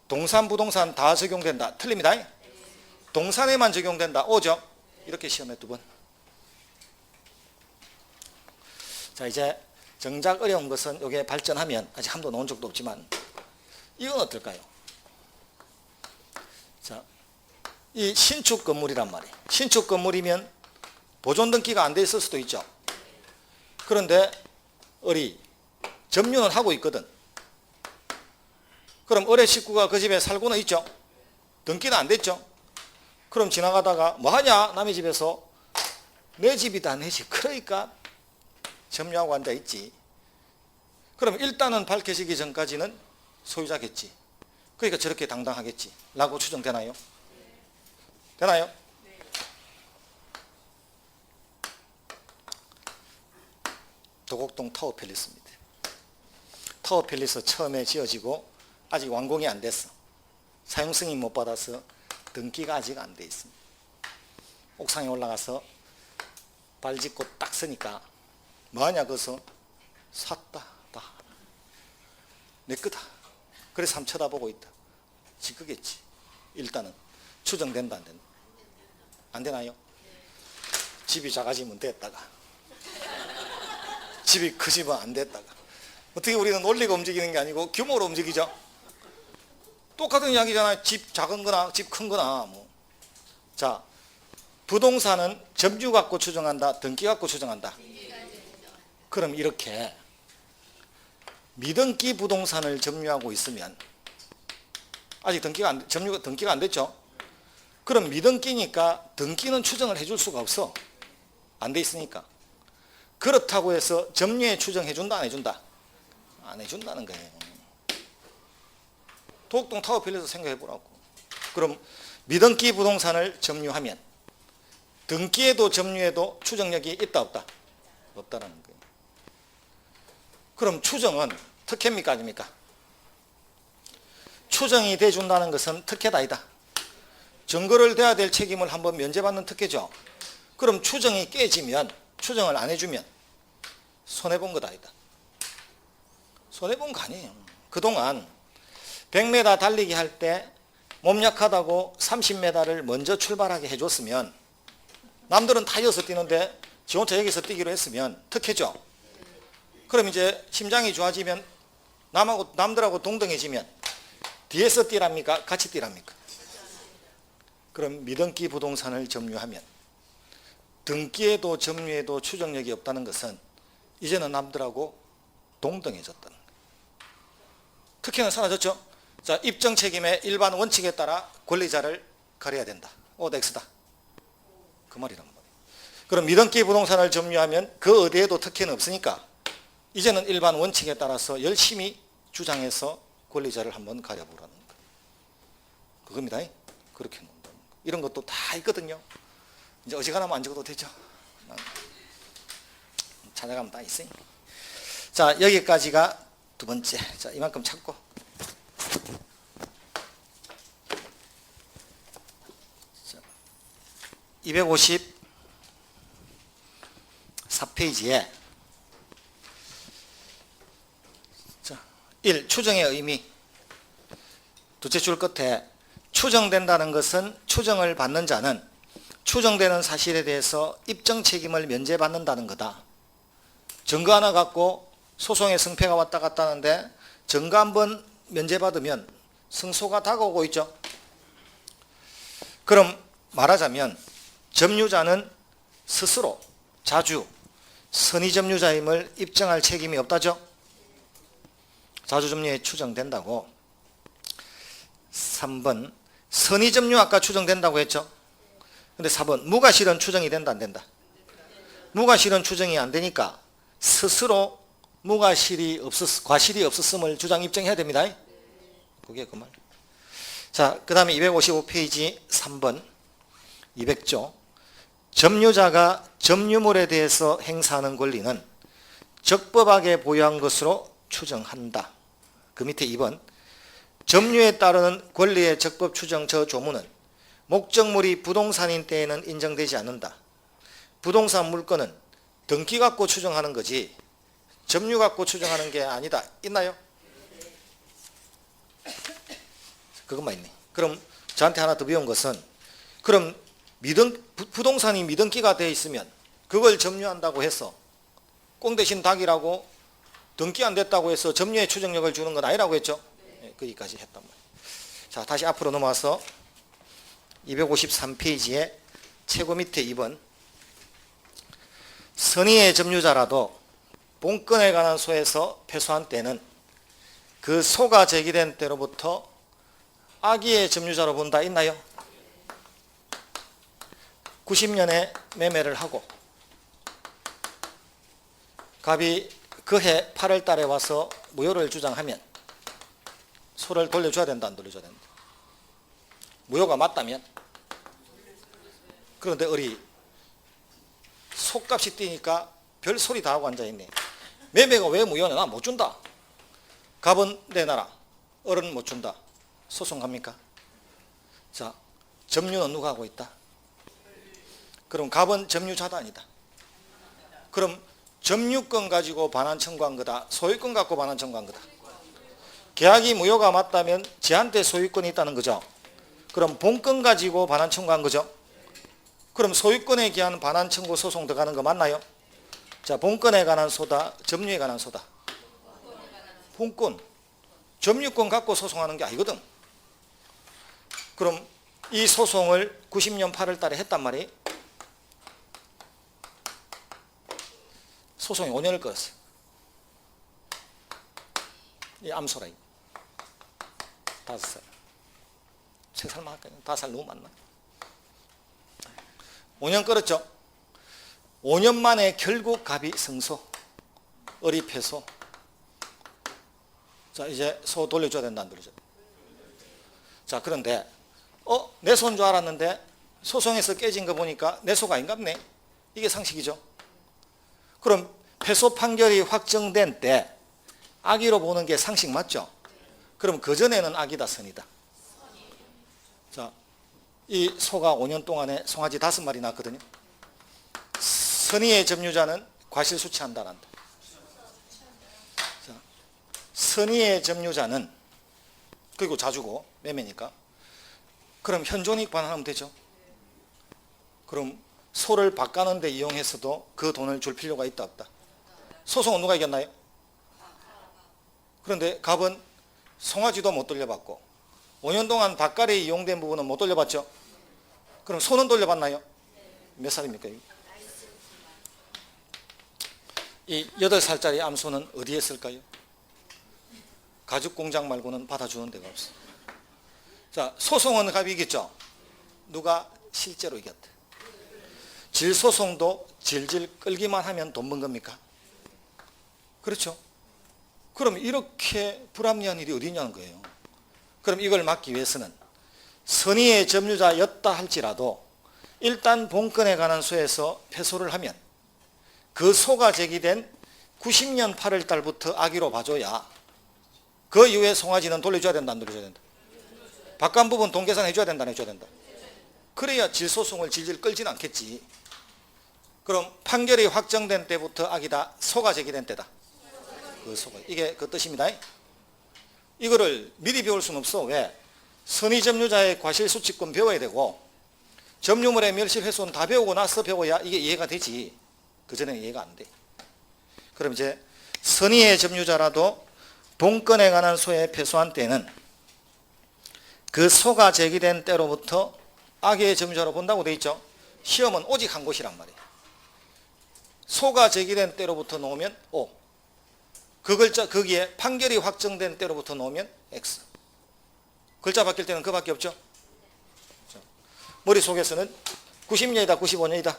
동산, 부동산 다 적용된다. 틀립니다. 동산에만 적용된다. 오죠? 이렇게 시험에 2번. 자, 이제 정작 어려운 것은 이게 발전하면 아직 한도 넣은 적도 없지만 이건 어떨까요? 자, 이 신축 건물이란 말이에요. 신축 건물이면 보존 등기가 안 돼 있을 수도 있죠. 그런데 점유는 하고 있거든. 그럼 어뢰 식구가 그 집에 살고는 있죠. 등기는 안 됐죠. 그럼 지나가다가 뭐하냐? 남의 집에서 내 집이다 내 집. 그러니까 점유하고 앉아있지. 그럼 일단은 밝혀지기 전까지는 소유자겠지. 그러니까 저렇게 당당하겠지 라고 추정되나요? 되나요? 도곡동 타워팰리스입니다. 타워팰리스 처음에 지어지고 아직 완공이 안 됐어. 사용 승인 못 받아서 등기가 아직 안 돼 있습니다. 옥상에 올라가서 발 짚고 딱 서니까 뭐하냐 거기서 샀다 다 내 거다. 그래서 한번 쳐다보고 있다. 지 거겠지. 일단은 추정된다 안 된다? 안 되나요? 집이 작아지면 됐다가 집이 크지면 안 됐다가 어떻게 우리는 논리가 움직이는 게 아니고 규모로 움직이죠. 똑같은 이야기잖아요. 집 작은 거나 집 큰 거나 뭐. 자, 부동산은 점유 갖고 추정한다, 등기 갖고 추정한다? 그럼 이렇게 미등기 부동산을 점유하고 있으면 아직 등기가 안 됐죠. 그럼 미등기니까 등기는 추정을 해줄 수가 없어. 안 돼 있으니까. 그렇다고 해서 점유에 추정해 준다 안 해준다? 안 해준다는 거예요. 도곡동 타워팰리스 생각해 보라고. 그럼 미등기 부동산을 점유하면 등기에도 점유에도 추정력이 있다 없다? 없다라는 거예요. 그럼 추정은 특혜입니까 아닙니까? 추정이 돼준다는 것은 특혜다 아니다? 증거를 대야 될 책임을 한번 면제받는 특혜죠. 그럼 추정이 깨지면, 추정을 안 해주면 손해본 거다 아니다? 손해본 거 아니에요. 그동안 100m 달리기 할 때 몸 약하다고 30m를 먼저 출발하게 해줬으면 남들은 다 이어서 뛰는데 지 혼자 여기서 뛰기로 했으면 특혜죠. 그럼 이제 심장이 좋아지면 남들하고 동등해지면 뒤에서 뛰랍니까? 같이 뛰랍니까? 그럼 미등기 부동산을 점유하면 등기에도 점유에도 추정력이 없다는 것은 이제는 남들하고 동등해졌다는 거예요. 특혜는 사라졌죠. 자, 입증 책임의 일반 원칙에 따라 권리자를 가려야 된다. X다. 그 말이란 말이에요. 그럼 미등기 부동산을 점유하면 그 어디에도 특혜는 없으니까 이제는 일반 원칙에 따라서 열심히 주장해서 권리자를 한번 가려보라는 거. 그겁니다. 그렇게 논다는 거. 이런 것도 다 있거든요. 이제 어지간하면 안 적어도 되죠. 찾아가면 다 있어요. 자, 여기까지가 2번째. 자, 이만큼 찾고. 자, 254페이지에 1. 추정의 의미. 둘째 줄 끝에 추정된다는 것은 추정을 받는 자는 추정되는 사실에 대해서 입증 책임을 면제받는다는 거다. 증거 하나 갖고 소송의 승패가 왔다 갔다 하는데 증거 한번 면제받으면 승소가 다가오고 있죠. 그럼 말하자면 점유자는 스스로 자주 선의점유자임을 입증할 책임이 없다죠. 자주점유에 추정된다고. 3번 선의점유 아까 추정된다고 했죠. 근데 4번 무과실은 추정이 된다 안 된다? 무과실은 추정이 안 되니까 스스로 과실이 없었음을 주장 입증해야 됩니다. 그게 그 말. 자, 그 다음에 255페이지 3번 200조. 점유자가 점유물에 대해서 행사하는 권리는 적법하게 보유한 것으로 추정한다. 그 밑에 2번. 점유에 따르는 권리의 적법 추정 저 조문은 목적물이 부동산인 때에는 인정되지 않는다. 부동산 물건은 등기 갖고 추정하는 거지 점유 갖고 추정하는 게 아니다. 있나요? 그것만 있네. 그럼 저한테 하나 더 배운 것은 그럼 부동산이 미등기가 되어 있으면 그걸 점유한다고 해서 꽁 대신 닭이라고 등기 안 됐다고 해서 점유의 추정력을 주는 건 아니라고 했죠? 네, 거기까지 했단 말이에요. 자, 다시 앞으로 넘어와서 253페이지에 최고 밑에 2번. 선의의 점유자라도 본건에 관한 소에서 패소한 때는 그 소가 제기된 때로부터 악의의 점유자로 본다. 있나요? 90년에 매매를 하고 갑이 그해 8월 달에 와서 무효를 주장하면 소를 돌려줘야 된다. 안 돌려줘야 된다. 무효가 맞다면. 그런데 소값이 뛰니까 별 소리 다 하고 앉아있네. 매매가 왜 무효냐? 나 못 준다. 갑은 내놔라. 어른 못 준다. 소송 갑니까? 자, 점유는 누가 하고 있다? 그럼 갑은 점유자다 아니다? 그럼 점유권 가지고 반환 청구한 거다? 소유권 갖고 반환 청구한 거다? 계약이 무효가 맞다면 쟤한테 소유권이 있다는 거죠. 그럼 본권 가지고 반환 청구한 거죠. 그럼 소유권에 기한 반환 청구 소송 들어가는 거 맞나요? 자, 본권에 관한 소다, 점유에 관한 소다? 본권. 점유권 갖고 소송하는 게 아니거든. 그럼 이 소송을 90년 8월 달에 했단 말이에요. 소송이 5년을 끌었어요. 이 암소라. 5살. 3살만 할까요? 5살 너무 많나? 5년 끌었죠. 5년 만에 결국 갑이 승소, 을이 패소. 자, 이제 소 돌려줘야 된다, 안 돌려줘야 된다? 자, 그런데 내 소인 줄 알았는데 소송에서 깨진 거 보니까 내 소가 아닌갑네. 이게 상식이죠. 그럼 패소 판결이 확정된 때 악의로 보는 게 상식 맞죠? 그럼 그전에는 악이다, 선이다? 자, 이 소가 5년 동안에 송아지 5마리 낳았거든요. 선의의 점유자는 과실수취한다란다. 자, 선의의 점유자는 그리고 자주고 매매니까 그럼 현존이익 반환하면 되죠. 그럼 소를 바꾸는 데 이용해서도 그 돈을 줄 필요가 있다 없다? 소송은 누가 이겼나요? 그런데 갑은 송아지도 못 돌려받고 5년 동안 밭갈이에 이용된 부분은 못 돌려받죠. 그럼 소는 돌려받나요? 몇 살입니까? 이 8살짜리 암소는 어디에 있을까요? 가죽공장 말고는 받아주는 데가 없어요. 자, 소송은 갑이 이겼죠. 누가 실제로 이겼대? 질소송도 질질 끌기만 하면 돈 번 겁니까? 그렇죠. 그럼 이렇게 불합리한 일이 어디 있냐는 거예요. 그럼 이걸 막기 위해서는 선의의 점유자였다 할지라도 일단 본건에 관한 소에서 패소를 하면 그 소가 제기된 90년 8월 달부터 악의로 봐줘야 그 이후에 송아지는 돌려줘야 된다, 안 돌려줘야 된다? 바깥 부분 돈 계산해줘야 된다, 안 해줘야 된다? 그래야 질소송을 질질 끌진 않겠지. 그럼 판결이 확정된 때부터 악이다, 소가 제기된 때다? 그 소가. 이게 그 뜻입니다. 이거를 미리 배울 수는 없어. 왜? 선의점유자의 과실수취권 배워야 되고 점유물의 멸실훼손 다 배우고 나서 배워야 이게 이해가 되지. 그전에는 이해가 안 돼. 그럼 이제 선의의 점유자라도 본건에 관한 소에 패소한 때는 그 소가 제기된 때로부터 악의 점유자로 본다고 돼 있죠. 시험은 오직 한 곳이란 말이에요. 소가 제기된 때로부터 놓으면 O, 그 글자 거기에 판결이 확정된 때로부터 놓으면 X. 글자 바뀔 때는 그밖에 없죠. 머릿속에서는 90년이다 95년이다.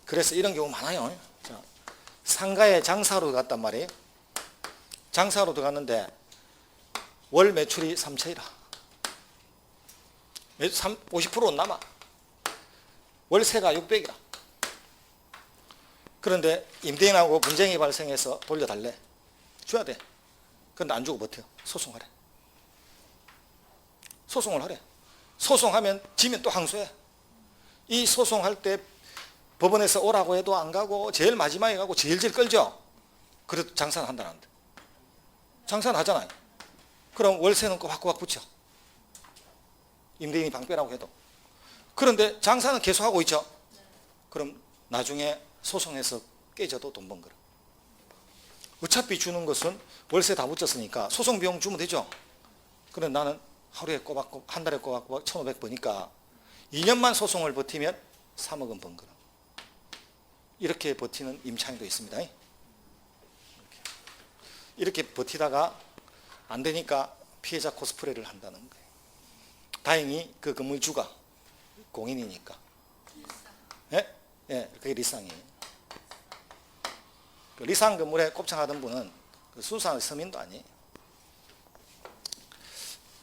그래서 이런 경우 많아요. 자, 상가에 장사로 갔단 말이에요. 장사로 들어갔는데 월 매출이 3천이라 50%는 남아. 월세가 600이라. 그런데 임대인하고 분쟁이 발생해서 돌려달래. 줘야 돼. 그런데 안 주고 버텨. 소송하래. 소송을 하래. 소송하면 지면 또 항소해. 이 소송할 때 법원에서 오라고 해도 안 가고 제일 마지막에 가고 제일 끌죠. 그래도 장사는 한다는데. 장사는 하잖아요. 그럼 월세는 꼬박꼬박 붙여. 임대인이 방빼라고 해도. 그런데 장사는 계속하고 있죠. 그럼 나중에 소송해서 깨져도 돈 번 거라. 어차피 주는 것은 월세 다 붙였으니까 소송 비용 주면 되죠. 그런데 나는 하루에 꼬박꼬박, 한 달에 꼬박꼬박 1,500 버니까 2년만 소송을 버티면 3억은 번 거라. 이렇게 버티는 임차인도 있습니다. 이렇게 버티다가 안 되니까 피해자 코스프레를 한다는 거예요. 다행히 그 건물주가 공인이니까. 예? 예, 그게 리쌍이에요. 그 리쌍 건물에 곱창하던 분은 그 수산 서민도 아니에요.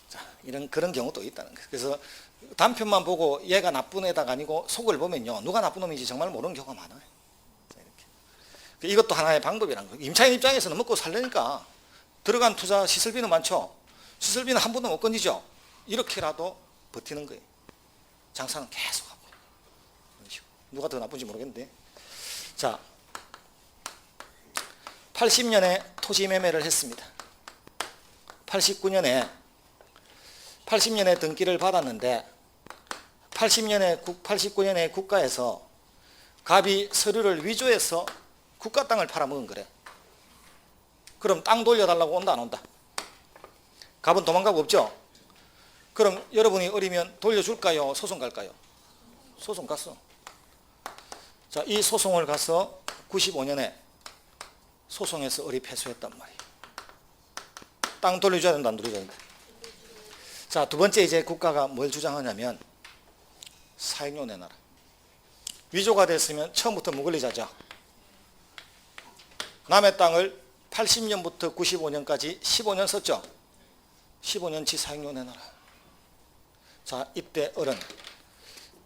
자, 그런 경우도 있다는 거예요. 그래서 단편만 보고 얘가 나쁜 애다가 아니고 속을 보면요. 누가 나쁜 놈인지 정말 모르는 경우가 많아요. 자, 이렇게. 이것도 하나의 방법이라는 거예요. 임차인 입장에서는 먹고 살려니까 들어간 투자 시설비는 많죠. 시설비는 한 번도 못 건지죠. 이렇게라도 버티는 거예요. 장사는 계속 하고. 누가 더 나쁜지 모르겠는데. 자, 80년에 토지 매매를 했습니다. 80년에 등기를 받았는데 89년에 국가에서 갑이 서류를 위조해서 국가 땅을 팔아먹은 거래. 그럼 땅 돌려달라고 온다 안 온다? 갑은 도망가고 없죠? 그럼 여러분이 어리면 돌려줄까요? 소송 갈까요? 소송 갔어. 자, 이 소송을 가서 95년에 소송에서 어리 패소했단 말이에요. 땅 돌려줘야 된다, 안 돌려줘야 된다? 자, 두 번째 이제 국가가 뭘 주장하냐면 사용료 내놔라. 위조가 됐으면 처음부터 무권리자죠. 남의 땅을 80년부터 95년까지 15년 썼죠. 15년치 사용료 내놔라. 자, 이때 어른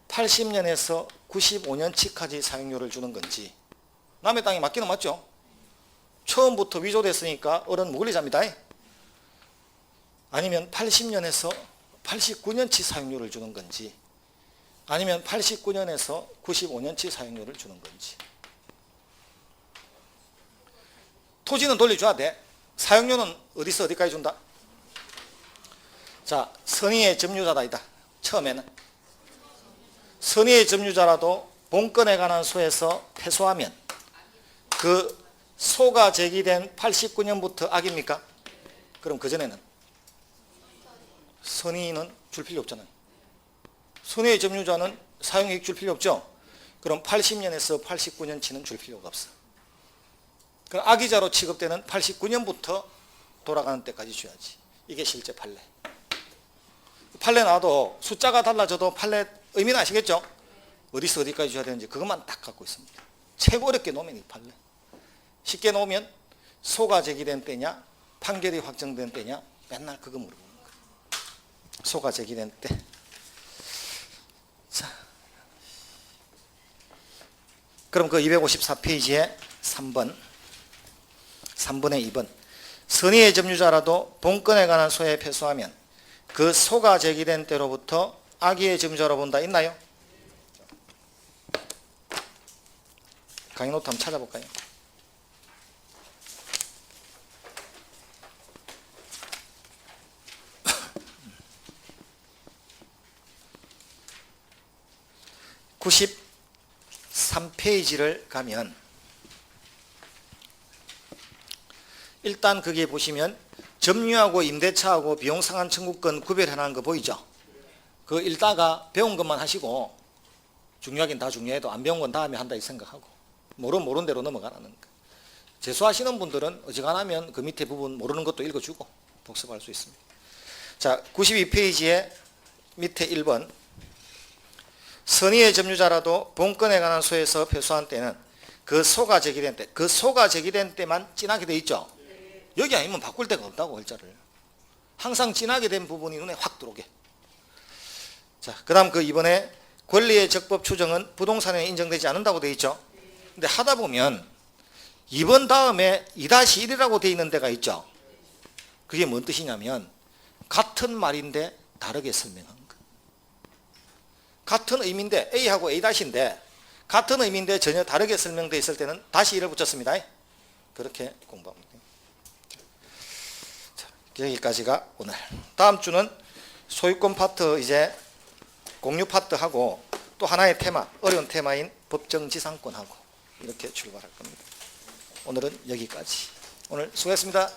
80년에서 95년치까지 사용료를 주는 건지, 남의 땅이 맞기는 맞죠. 처음부터 위조됐으니까 어른 무권리자입니다. 아니면 80년에서 89년치 사용료를 주는 건지, 아니면 89년에서 95년치 사용료를 주는 건지. 토지는 돌려줘야 돼. 사용료는 어디서 어디까지 준다? 자, 선의의 점유자다 이다. 처음에는 선의의 점유자라도 본건에 관한 소에서 패소하면 그 소가 제기된 89년부터 악입니까? 그럼 그전에는 선의는 줄 필요 없잖아요. 선의의 점유자는 사용이익 줄 필요 없죠. 그럼 80년에서 89년치는 줄 필요가 없어. 그럼 악의자로 취급되는 89년부터 돌아가는 때까지 줘야지. 이게 실제 판례. 판례 나와도 숫자가 달라져도 판례 의미는 아시겠죠? 어디서 어디까지 줘야 되는지 그것만 딱 갖고 있습니다. 최고 어렵게 놓으면 이 판례. 쉽게 놓으면 소가 제기된 때냐, 판결이 확정된 때냐, 맨날 그거 물어보는 거예요. 소가 제기된 때. 자, 그럼 그 254페이지에 3번에 2번. 선의의 점유자라도 본건에 관한 소에 패소하면 그 소가 제기된 때로부터 악의의 점유자로 본다. 있나요? 강의 노트 한번 찾아볼까요? (93페이지를) 가면 일단 거기에 보시면 점유하고 임대차하고 비용상한 청구권 구별해놓은 거 보이죠? 그거 읽다가 배운 것만 하시고, 중요하긴 다 중요해도 안 배운 건 다음에 한다 이 생각하고 모르는 대로 넘어가라는 거. 재수하시는 분들은 어지간하면 그 밑에 부분 모르는 것도 읽어주고 복습할 수 있습니다. 자, 92페이지에 밑에 1번 선의의 점유자라도 본건에 관한 소에서 패소한 때는 그 소가 제기된 때, 그 소가 제기된 때만 진하게 돼 있죠. 여기 아니면 바꿀 데가 없다고 글자를. 항상 진하게 된 부분이 눈에 확 들어오게. 자, 그다음 그 이번에 권리의 적법 추정은 부동산에 인정되지 않는다고 돼 있죠. 근데 하다 보면 2번 다음에 2-1이라고 돼 있는 데가 있죠. 그게 뭔 뜻이냐면 같은 말인데 다르게 설명한 거. 같은 의미인데 A하고 A-인데 같은 의미인데 전혀 다르게 설명되어 있을 때는 다시 1을 붙였습니다. 그렇게 공부합니다. 자, 여기까지가 오늘. 다음 주는 소유권 파트 이제 공유 파트하고 또 하나의 테마, 어려운 테마인 법정지상권하고 이렇게 출발할 겁니다. 오늘은 여기까지. 오늘 수고했습니다.